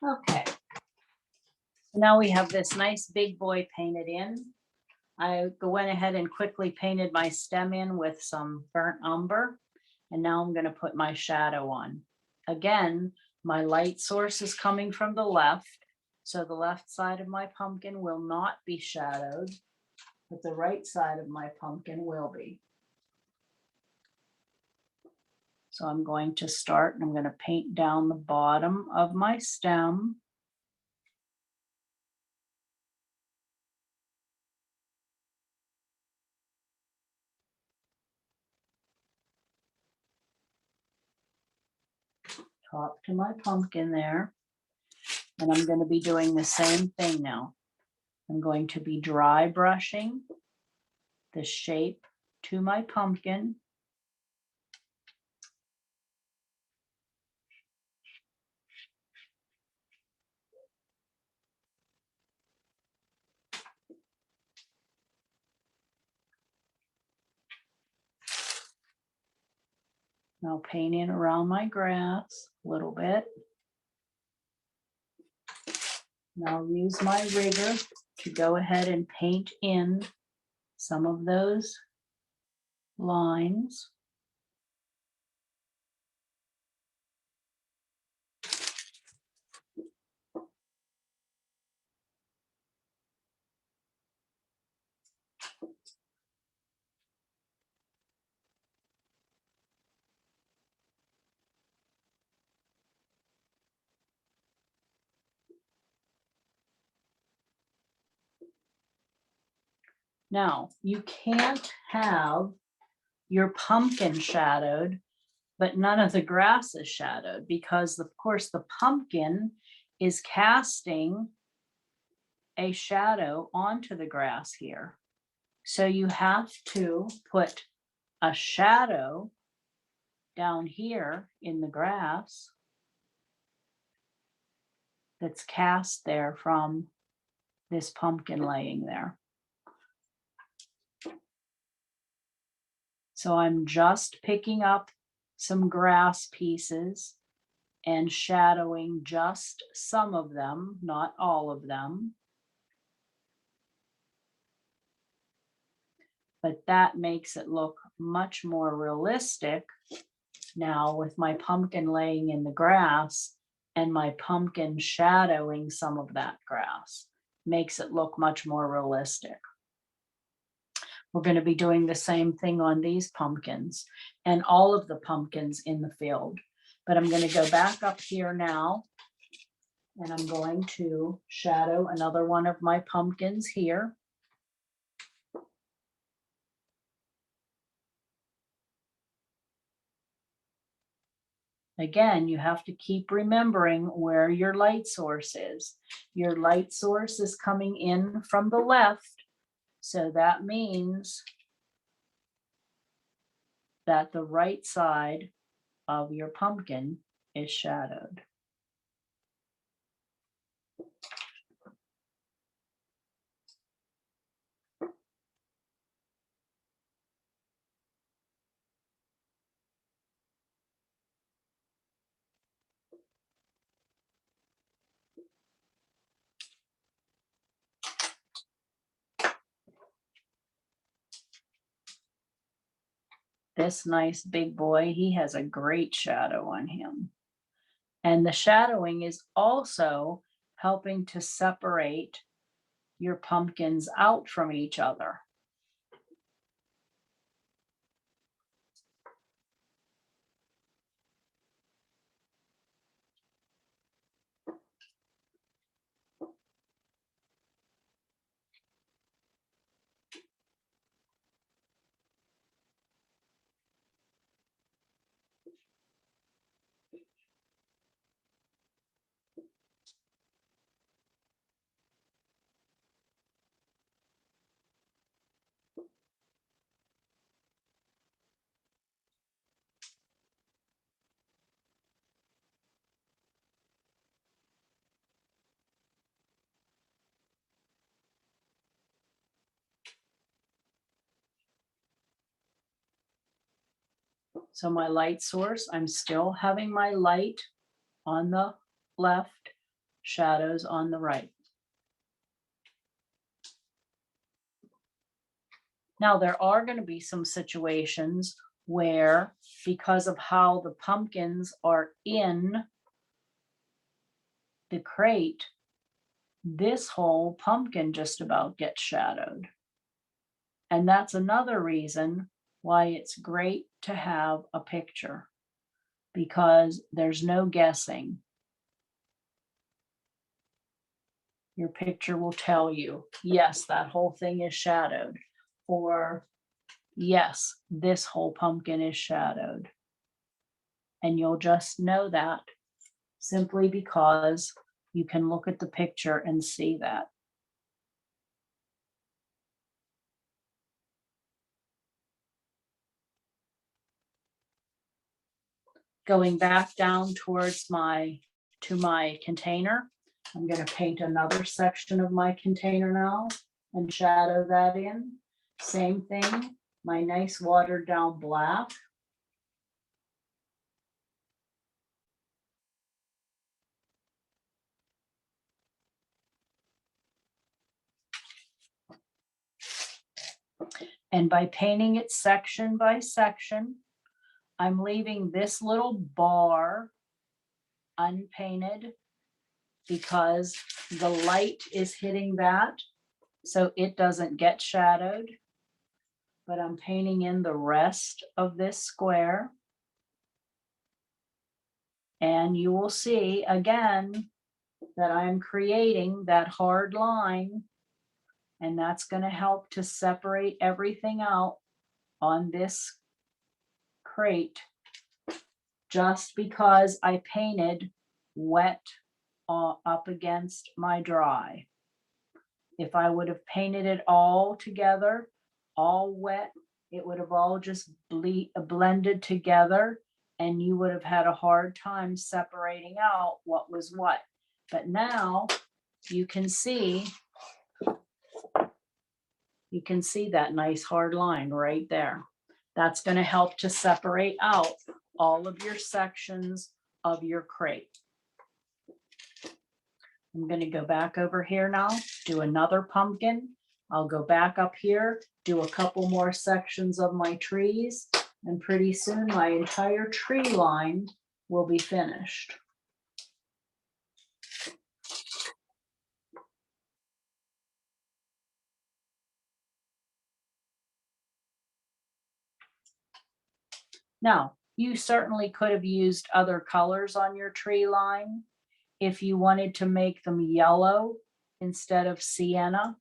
Okay. Now we have this nice big boy painted in. I went ahead and quickly painted my stem in with some burnt umber. And now I'm going to put my shadow on. Again, my light source is coming from the left. So the left side of my pumpkin will not be shadowed, but the right side of my pumpkin will be. So I'm going to start and I'm going to paint down the bottom of my stem. Top to my pumpkin there. And I'm going to be doing the same thing now. I'm going to be dry brushing the shape to my pumpkin. Now painting around my grass a little bit. Now I'll use my rigger to go ahead and paint in some of those lines. Now, you can't have your pumpkin shadowed, but none of the grass is shadowed because, of course, the pumpkin is casting a shadow onto the grass here. So you have to put a shadow down here in the grass that's cast there from this pumpkin laying there. So I'm just picking up some grass pieces and shadowing just some of them, not all of them. But that makes it look much more realistic now with my pumpkin laying in the grass and my pumpkin shadowing some of that grass. Makes it look much more realistic. We're going to be doing the same thing on these pumpkins and all of the pumpkins in the field. But I'm going to go back up here now and I'm going to shadow another one of my pumpkins here. Again, you have to keep remembering where your light source is. Your light source is coming in from the left, so that means that the right side of your pumpkin is shadowed. This nice big boy, he has a great shadow on him. And the shadowing is also helping to separate your pumpkins out from each other. So my light source, I'm still having my light on the left, shadows on the right. Now there are going to be some situations where, because of how the pumpkins are in the crate, this whole pumpkin just about gets shadowed. And that's another reason why it's great to have a picture, because there's no guessing. Your picture will tell you, yes, that whole thing is shadowed, or yes, this whole pumpkin is shadowed. And you'll just know that simply because You can look at the picture and see that. Going back down towards my container, I'm going to paint another section of my container now and shadow that in. Same thing, my nice watered down black. And by painting it section by section, I'm leaving this little bar unpainted because the light is hitting that, so it doesn't get shadowed. But I'm painting in the rest of this square. And you will see again that I'm creating that hard line, and that's going to help to separate everything out on this crate, just because I painted wet up against my dry. If I would have painted it all together, all wet, it would have all just blended together, and you would have had a hard time separating out what was what. But now you can see that nice hard line right there. That's going to help to separate out all of your sections of your crate. I'm going to go back over here now, do another pumpkin. I'll go back up here, do a couple more sections of my trees, and pretty soon my entire tree line will be finished. Now, you certainly could have used other colors on your tree line. If you wanted to make them yellow instead of sienna,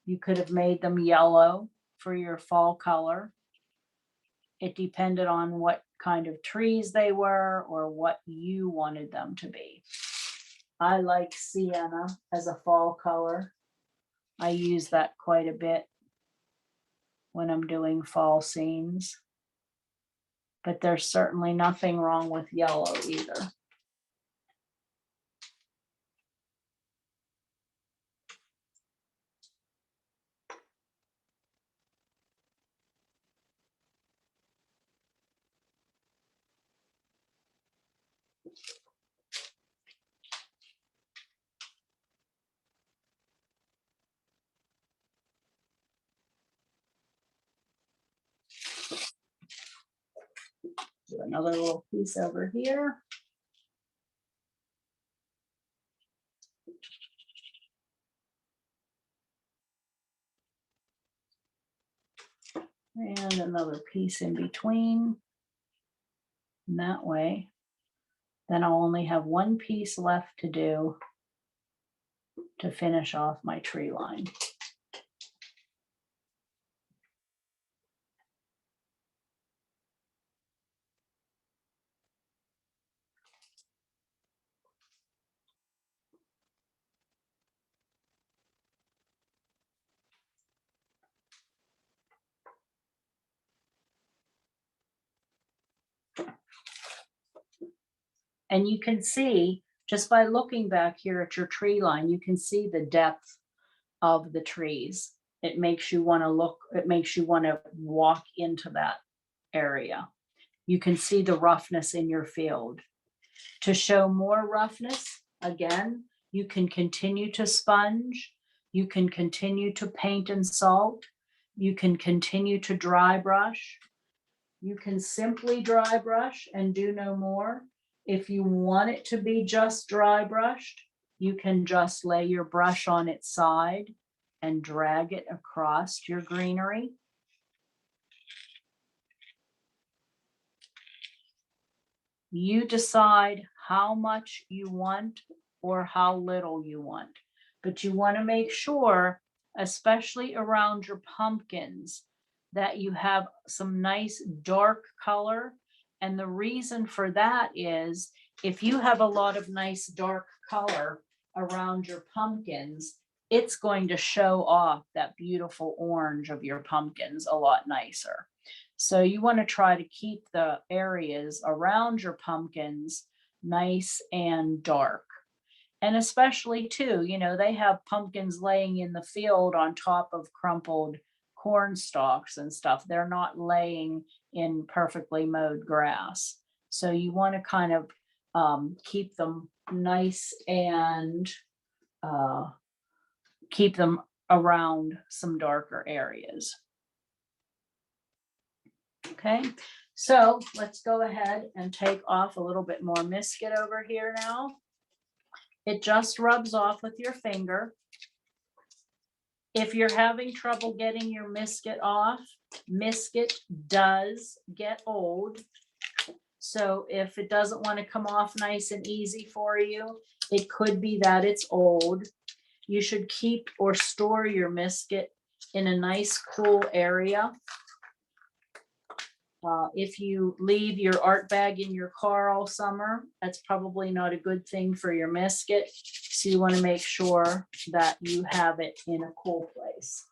you could have made them yellow for your fall color. It depended on what kind of trees they were or what you wanted them to be. I like sienna as a fall color. I use that quite a bit when I'm doing fall scenes. But there's certainly nothing wrong with yellow either. Do another little piece over here. And another piece in between. And that way, then I'll only have one piece left to do to finish off my tree line. And you can see, just by looking back here at your tree line, you can see the depth of the trees. It makes you want to look, it makes you want to walk into that area. You can see the roughness in your field. To show more roughness, again, you can continue to sponge, you can continue to paint and salt, you can continue to dry brush. You can simply dry brush and do no more. If you want it to be just dry brushed, you can just lay your brush on its side and drag it across your greenery. You decide how much you want or how little you want, but you want to make sure, especially around your pumpkins, that you have some nice dark color. And the reason for that is if you have a lot of nice dark color around your pumpkins, it's going to show off that beautiful orange of your pumpkins a lot nicer. So you want to try to keep the areas around your pumpkins nice and dark. And especially too, they have pumpkins laying in the field on top of crumpled corn stalks and stuff. They're not laying in perfectly mowed grass. So you want to kind of keep them nice and uh, keep them around some darker areas. Okay, so let's go ahead and take off a little bit more Misket over here now. It just rubs off with your finger. If you're having trouble getting your Misket off, Misket does get old. So if it doesn't want to come off nice and easy for you, it could be that it's old. You should keep or store your Misket in a nice cool area. If you leave your art bag in your car all summer, that's probably not a good thing for your Misket. So you want to make sure that you have it in a cool place.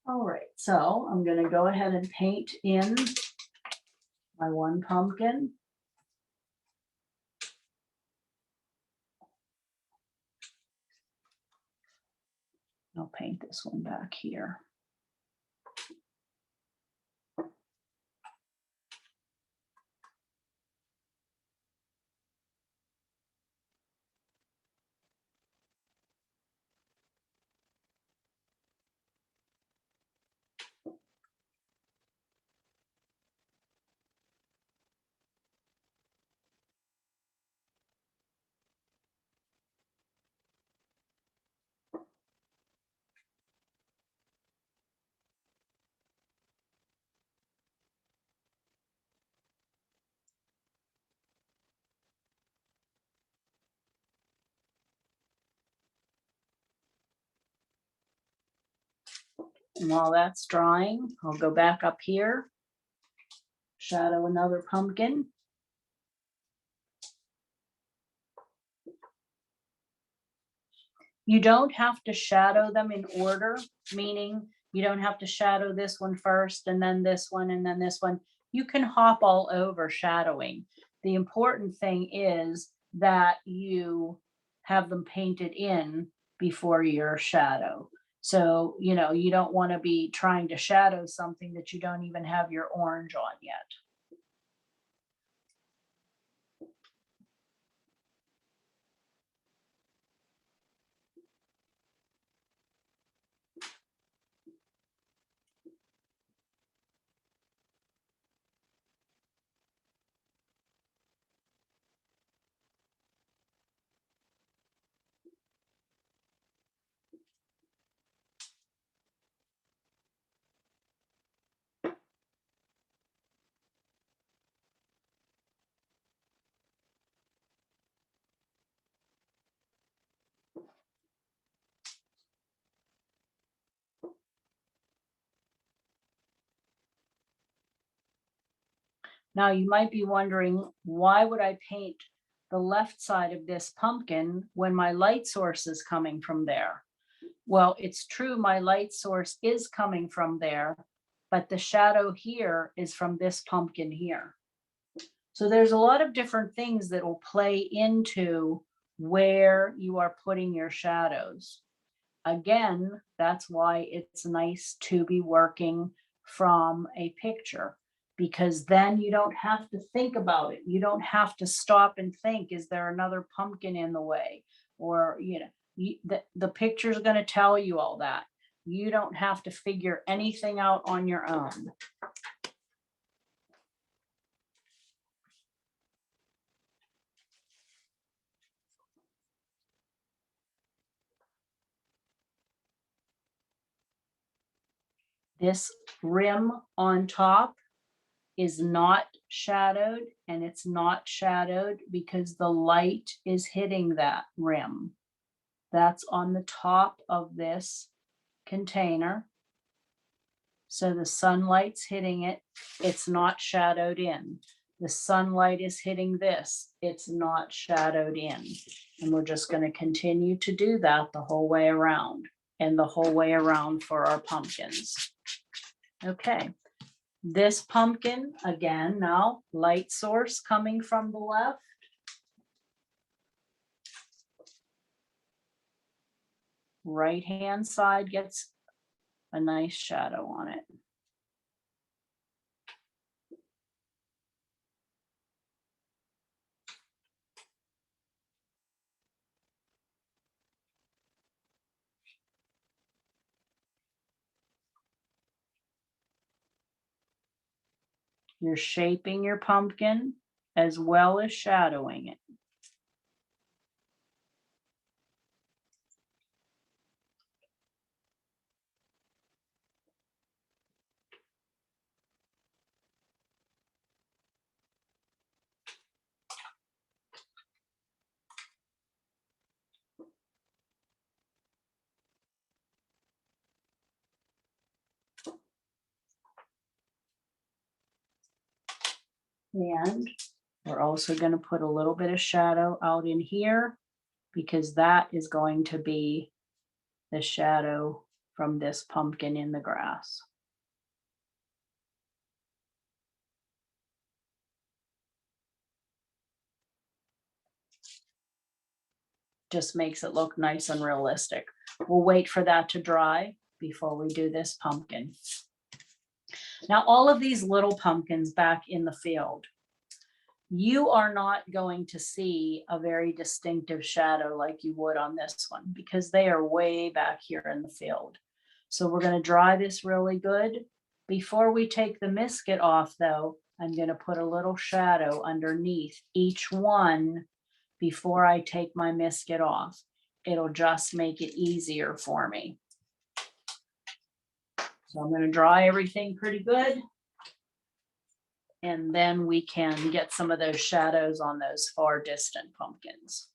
All right, so I'm going to go ahead and paint in my one pumpkin. I'll paint this one back here. And while that's drying, I'll go back up here, shadow another pumpkin. You don't have to shadow them in order, meaning you don't have to shadow this one first and then this one and then this one. You can hop all over shadowing. The important thing is that you have them painted in before your shadow. So, you don't want to be trying to shadow something that you don't even have your orange on yet. Now you might be wondering, why would I paint the left side of this pumpkin when my light source is coming from there? Well, it's true, my light source is coming from there, but the shadow here is from this pumpkin here. So there's a lot of different things that will play into where you are putting your shadows. Again, that's why it's nice to be working from a picture, because then you don't have to think about it. You don't have to stop and think, is there another pumpkin in the way? Or, the picture is going to tell you all that. You don't have to figure anything out on your own. This rim on top is not shadowed, and it's not shadowed because the light is hitting that rim. That's on the top of this container. So the sunlight's hitting it. It's not shadowed in. The sunlight is hitting this. It's not shadowed in. And we're just going to continue to do that the whole way around and the whole way around for our pumpkins. Okay. This pumpkin, again, now light source coming from the left. Right hand side gets a nice shadow on it. You're shaping your pumpkin as well as shadowing it. And we're also going to put a little bit of shadow out in here because that is going to be the shadow from this pumpkin in the grass. Just makes it look nice and realistic. We'll wait for that to dry before we do this pumpkin. Now, all of these little pumpkins back in the field, you are not going to see a very distinctive shadow like you would on this one because they are way back here in the field. So we're going to dry this really good. Before we take the misket off though, I'm going to put a little shadow underneath each one before I take my misket off. It'll just make it easier for me. So I'm going to dry everything pretty good. And then we can get some of those shadows on those far distant pumpkins.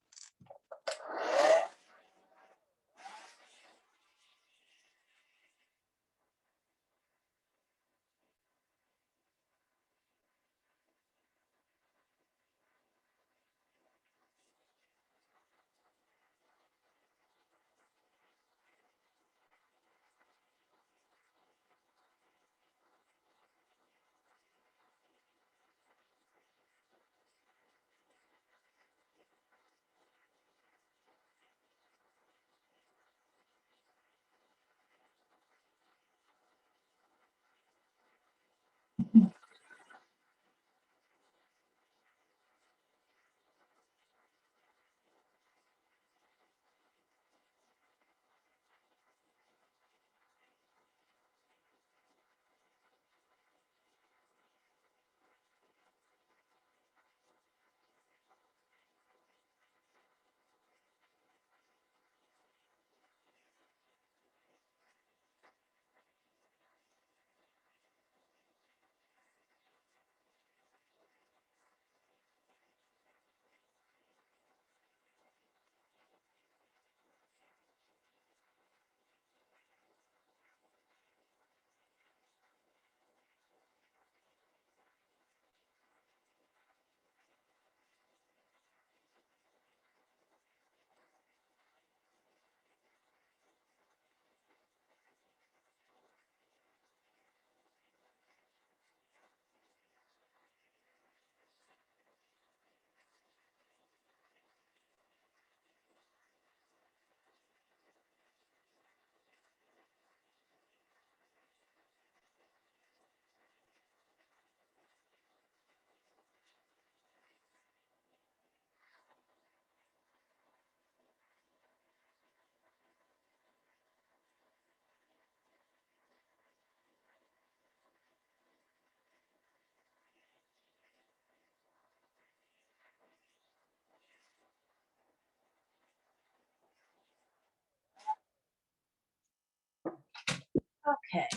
Okay,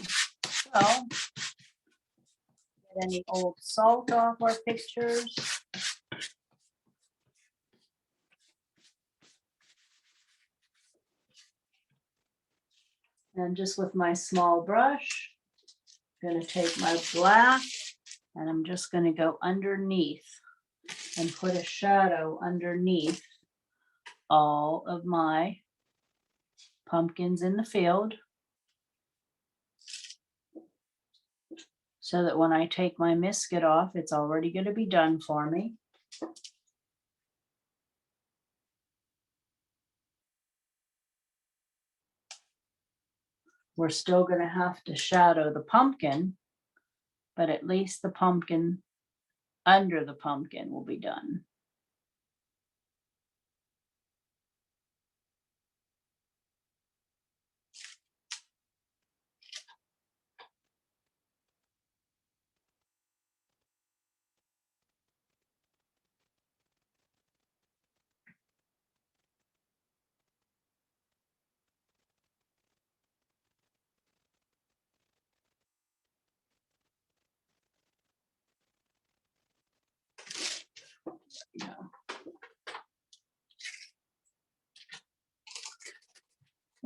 so get any old salt off our pictures. And just with my small brush, I'm going to take my black And I'm just going to go underneath and put a shadow underneath all of my pumpkins in the field, so that when I take my biscuit off, it's already going to be done for me. We're still going to have to shadow the pumpkin, but at least the pumpkin under the pumpkin will be done.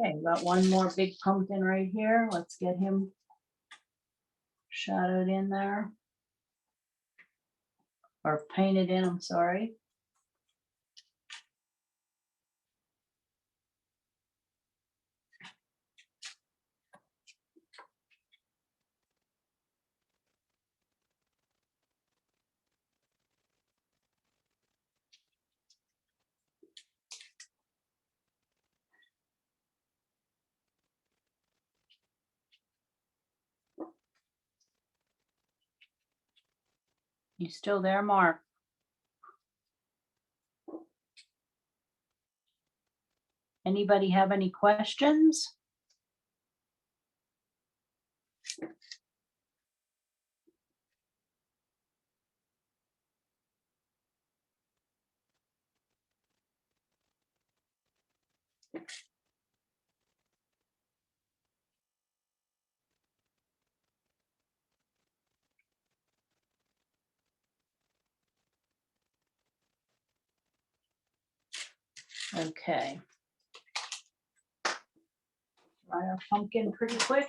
Okay, got one more big pumpkin right here. Let's get him shadowed in there. Or painted in, I'm sorry. You still there, Mark? Anybody have any questions? Okay. Dry our pumpkin pretty quick.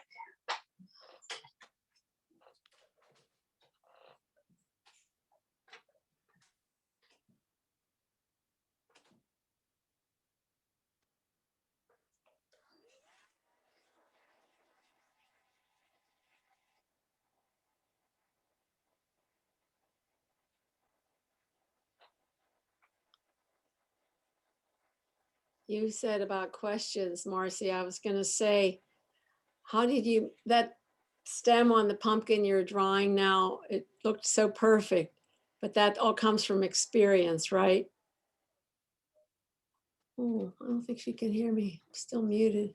You said about questions, Marci. I was going to say, how did you, that stem on the pumpkin you're drawing now, it looked so perfect, but that all comes from experience, right? Oh, I don't think she can hear me. I'm still muted.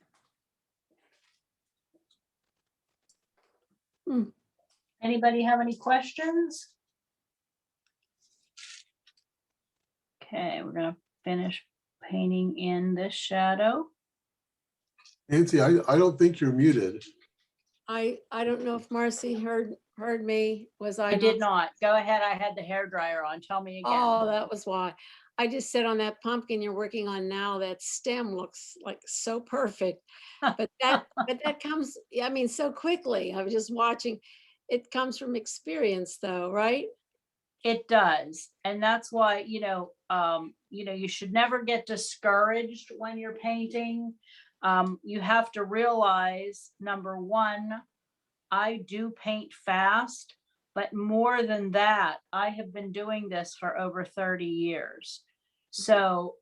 Anybody have any questions? Okay, we're gonna finish painting in this shadow. Nancy, I don't think you're muted. I don't know if Marci heard me. Was I? I did not. Go ahead. I had the hair dryer on. Tell me again. Oh, that was why. I just said on that pumpkin you're working on now, that stem looks like so perfect. But that comes, I mean, so quickly. I was just watching. It comes from experience though, right? It does. And that's why, you should never get discouraged when you're painting. You have to realize, number one, I do paint fast, but more than that, I have been doing this for over 30 years. So,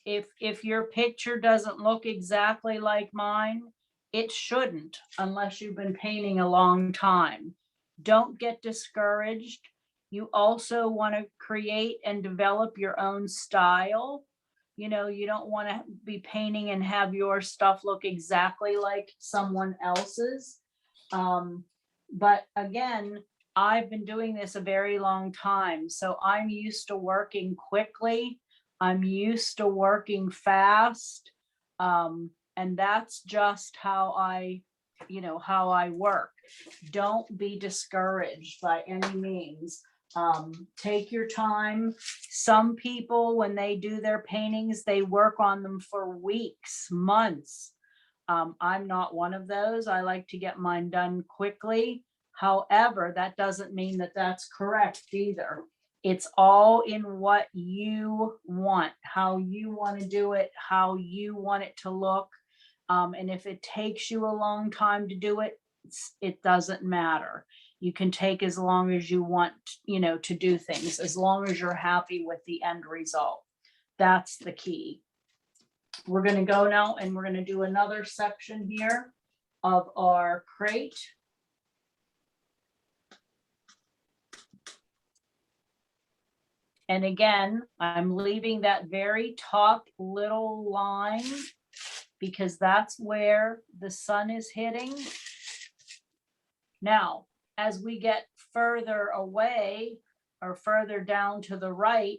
if your picture doesn't look exactly like mine, it shouldn't unless you've been painting a long time. Don't get discouraged. You also want to create and develop your own style. You don't want to be painting and have your stuff look exactly like someone else's. But again, I've been doing this a very long time, so I'm used to working quickly. I'm used to working fast. And that's just how I work. Don't be discouraged by any means. Take your time. Some people, when they do their paintings, they work on them for weeks, months. I'm not one of those. I like to get mine done quickly. However, that doesn't mean that that's correct either. It's all in what you want, how you want to do it, how you want it to look. And if it takes you a long time to do it, it doesn't matter. You can take as long as you want, to do things, as long as you're happy with the end result. That's the key. We're going to go now and we're going to do another section here of our crate. And again, I'm leaving that very top little line because that's where the sun is hitting. Now, as we get further away or further down to the right,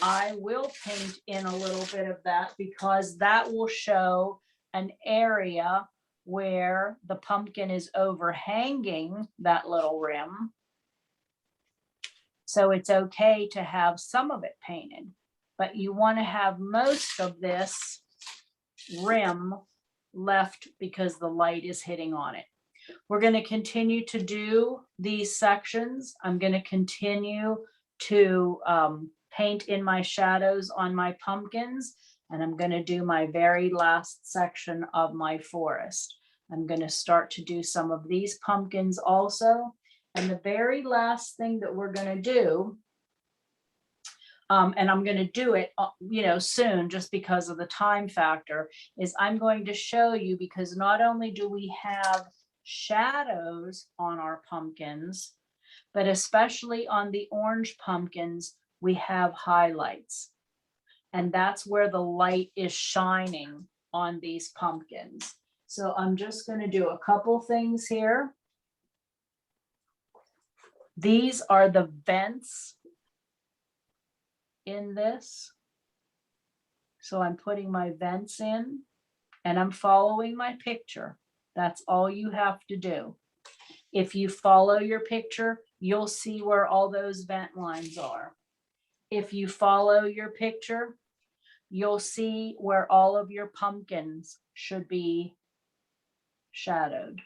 I will paint in a little bit of that because that will show an area where the pumpkin is overhanging that little rim. So it's okay to have some of it painted, but you want to have most of this rim left because the light is hitting on it. We're going to continue to do these sections. I'm going to continue to paint in my shadows on my pumpkins, and I'm going to do my very last section of my forest. I'm going to start to do some of these pumpkins also. And the very last thing that we're going to do, and I'm going to do it, soon, just because of the time factor, is I'm going to show you, because not only do we have shadows on our pumpkins, but especially on the orange pumpkins, we have highlights. And that's where the light is shining on these pumpkins. So I'm just going to do a couple things here. These are the vents in this. So I'm putting my vents in and I'm following my picture. That's all you have to do. If you follow your picture, you'll see where all those vent lines are. If you follow your picture, you'll see where all of your pumpkins should be shadowed.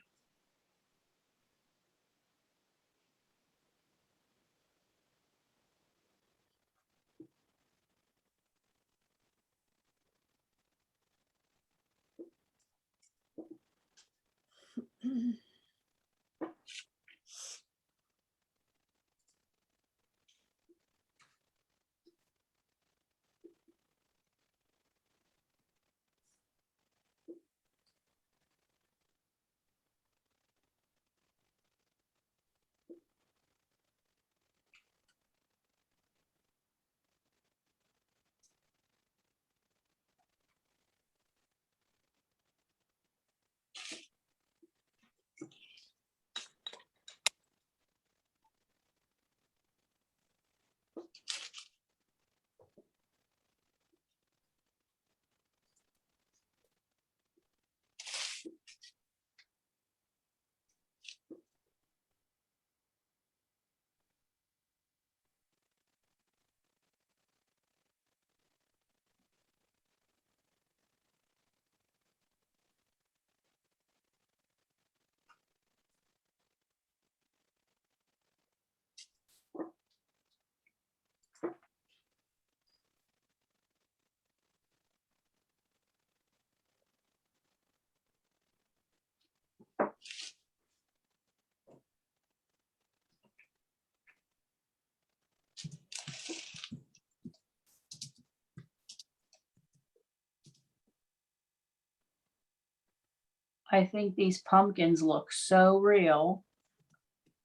I think these pumpkins look so real,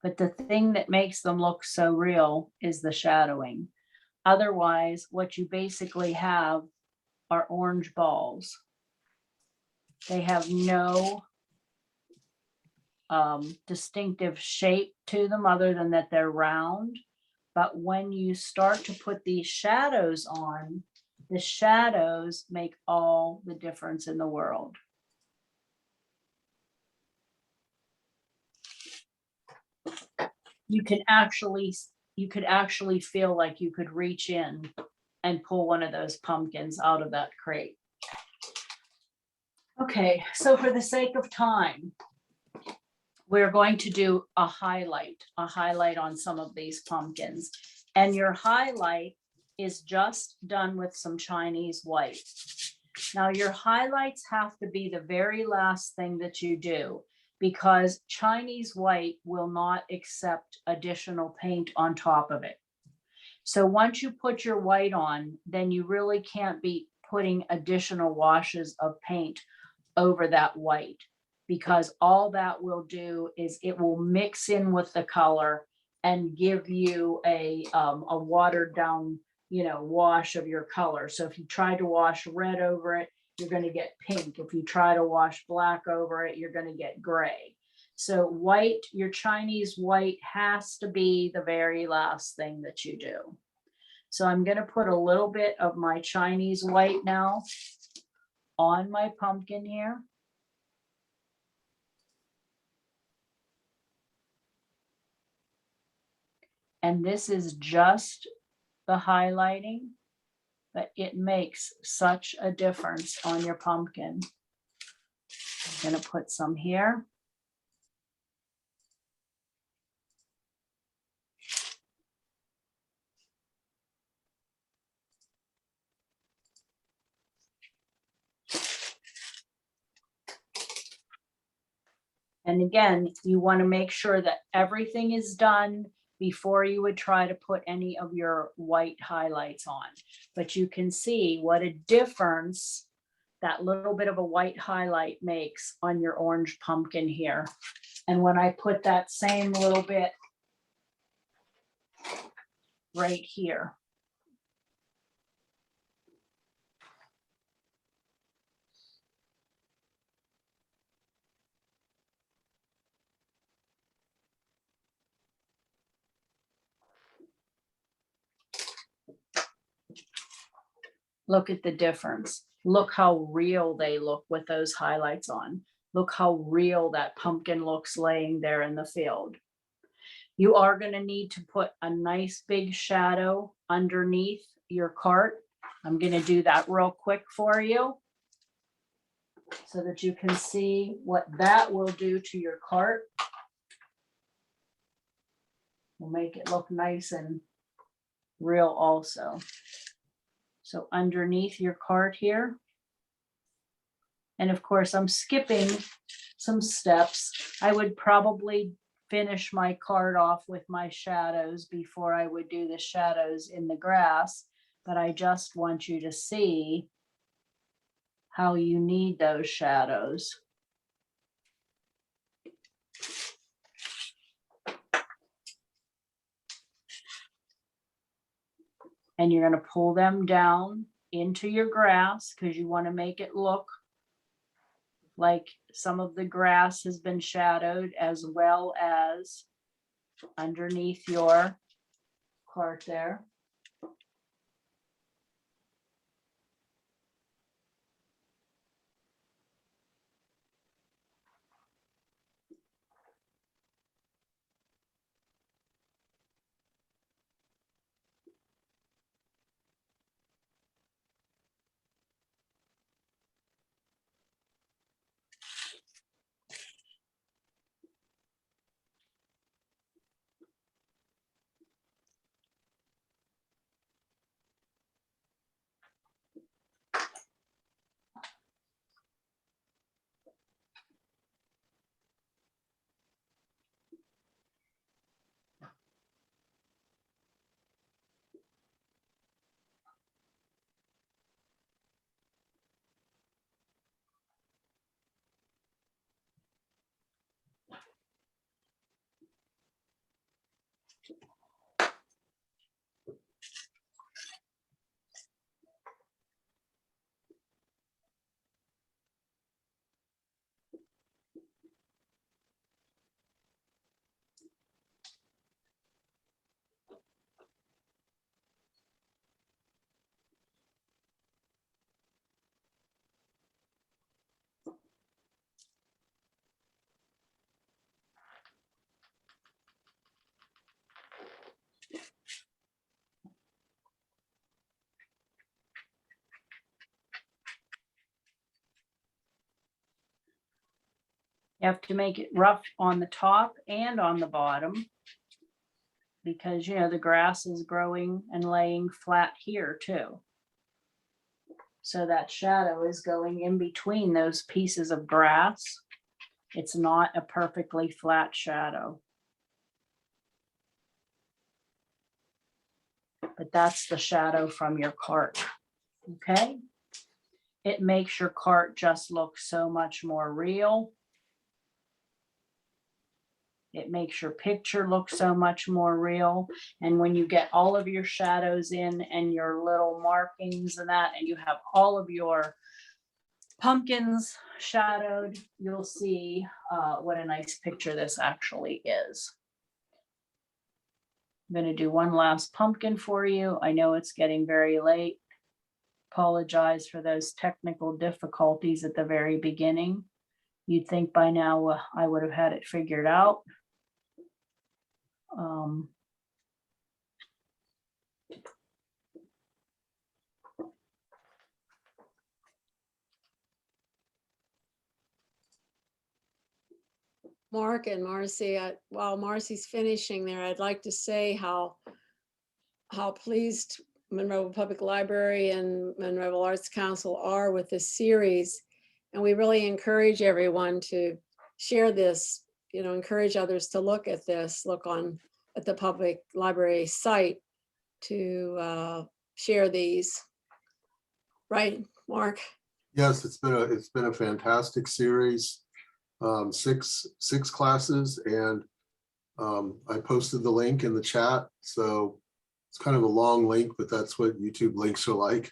but the thing that makes them look so real is the shadowing. Otherwise, what you basically have are orange balls. They have no distinctive shape to them other than that they're round. But when you start to put these shadows on, the shadows make all the difference in the world. You could actually feel like you could reach in and pull one of those pumpkins out of that crate. Okay, so for the sake of time, we're going to do a highlight on some of these pumpkins. And your highlight is just done with some Chinese white. Now your highlights have to be the very last thing that you do, because Chinese white will not accept additional paint on top of it. So once you put your white on, then you really can't be putting additional washes of paint over that white, because all that will do is it will mix in with the color and give you a watered down, wash of your color. So if you try to wash red over it, you're going to get pink. If you try to wash black over it, you're going to get gray. So white, your Chinese white has to be the very last thing that you do. So I'm going to put a little bit of my Chinese white now on my pumpkin here. And this is just the highlighting, but it makes such a difference on your pumpkin. I'm going to put some here. And again, you want to make sure that everything is done before you would try to put any of your white highlights on. But you can see what a difference that little bit of a white highlight makes on your orange pumpkin here. And when I put that same little bit right here. Look at the difference. Look how real they look with those highlights on. Look how real that pumpkin looks laying there in the field. You are going to need to put a nice big shadow underneath your cart. I'm going to do that real quick for you so that you can see what that will do to your cart. We'll make it look nice and real also. So underneath your cart here. And of course, I'm skipping some steps. I would probably finish my card off with my shadows before I would do the shadows in the grass, but I just want you to see how you need those shadows. And you're going to pull them down into your grass because you want to make it look like some of the grass has been shadowed, as well as underneath your cart there. You have to make it rough on the top and on the bottom, because, you know, the grass is growing and laying flat here too. So that shadow is going in between those pieces of grass. It's not a perfectly flat shadow. But that's the shadow from your cart, okay? It makes your cart just look so much more real. It makes your picture look so much more real. And when you get all of your shadows in and your little markings and that, and you have all of your pumpkins shadowed, you'll see what a nice picture this actually is. I'm going to do one last pumpkin for you. I know it's getting very late. Apologize for those technical difficulties at the very beginning. You'd think by now I would have had it figured out. Mark and Marcy, while Marcy's finishing there, I'd like to say how pleased Monroe Public Library and Monroe Arts Council are with this series. And we really encourage everyone to share this, you know, encourage others to look at this, look at the public library site to share these. Right, Mark? Yes, it's been a fantastic series. Six classes, and I posted the link in the chat. So it's kind of a long link, but that's what YouTube links are like.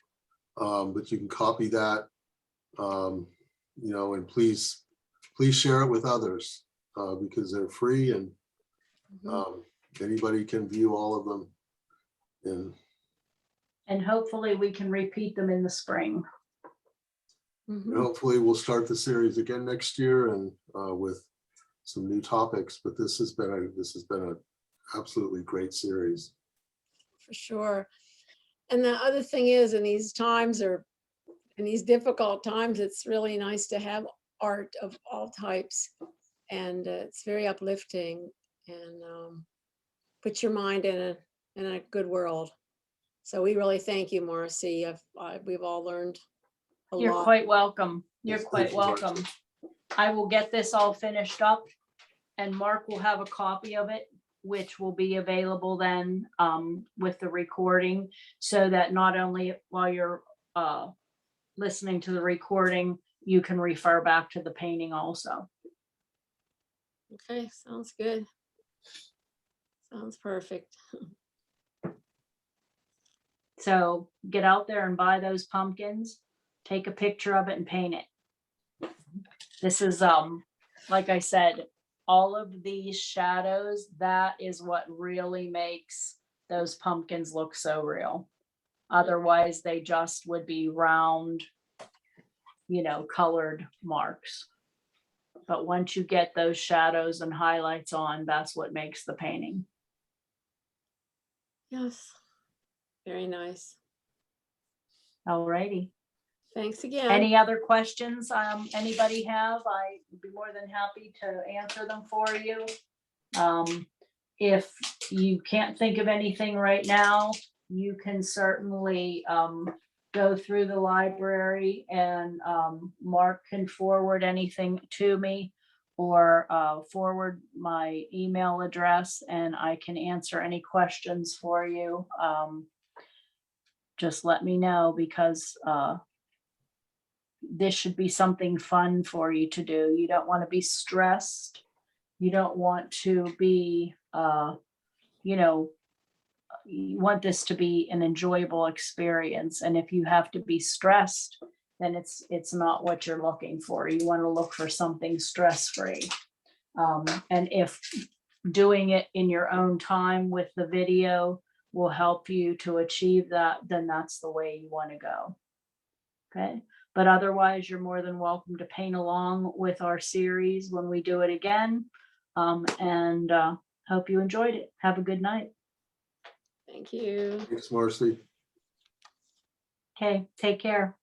But you can copy that, you know, and please share it with others because they're free, and anybody can view all of them. And hopefully we can repeat them in the spring. Hopefully we'll start the series again next year, and with some new topics. But this has been an absolutely great series. For sure. And the other thing is, in these times, or in these difficult times, it's really nice to have art of all types, and it's very uplifting and puts your mind in a good world. So we really thank you, Marcy. We've all learned a lot. You're quite welcome. You're Yes, quite thank you, Marci. welcome. I will get this all finished up, and Mark will have a copy of it, which will be available then with the recording, so that not only while you're listening to the recording, you can refer back to the painting also. Okay, sounds good. Sounds perfect. So get out there and buy those pumpkins, take a picture of it and paint it. This is, like I said, all of these shadows, that is what really makes those pumpkins look so real. Otherwise, they just would be round, you know, colored marks. But once you get those shadows and highlights on, that's what makes the painting. Yes, very nice. All righty. Thanks again. Any other questions anybody have? I would be more than happy to answer them for you. If you can't think of anything right now, you can certainly go through the library, and Mark can forward anything to me, or forward my email address, and I can answer any questions for you. Just let me know, because this should be something fun for you to do. You don't want to be stressed. You don't want to be, you know, you want this to be an enjoyable experience. And if you have to be stressed, then it's not what you're looking for. You want to look for something stress-free. And if doing it in your own time with the video will help you to achieve that, then that's the way you want to go. Okay. But otherwise, you're more than welcome to paint along with our series when we do it again. And hope you enjoyed it. Have a good night. Thank you. Thanks, Marcy. Okay, take care.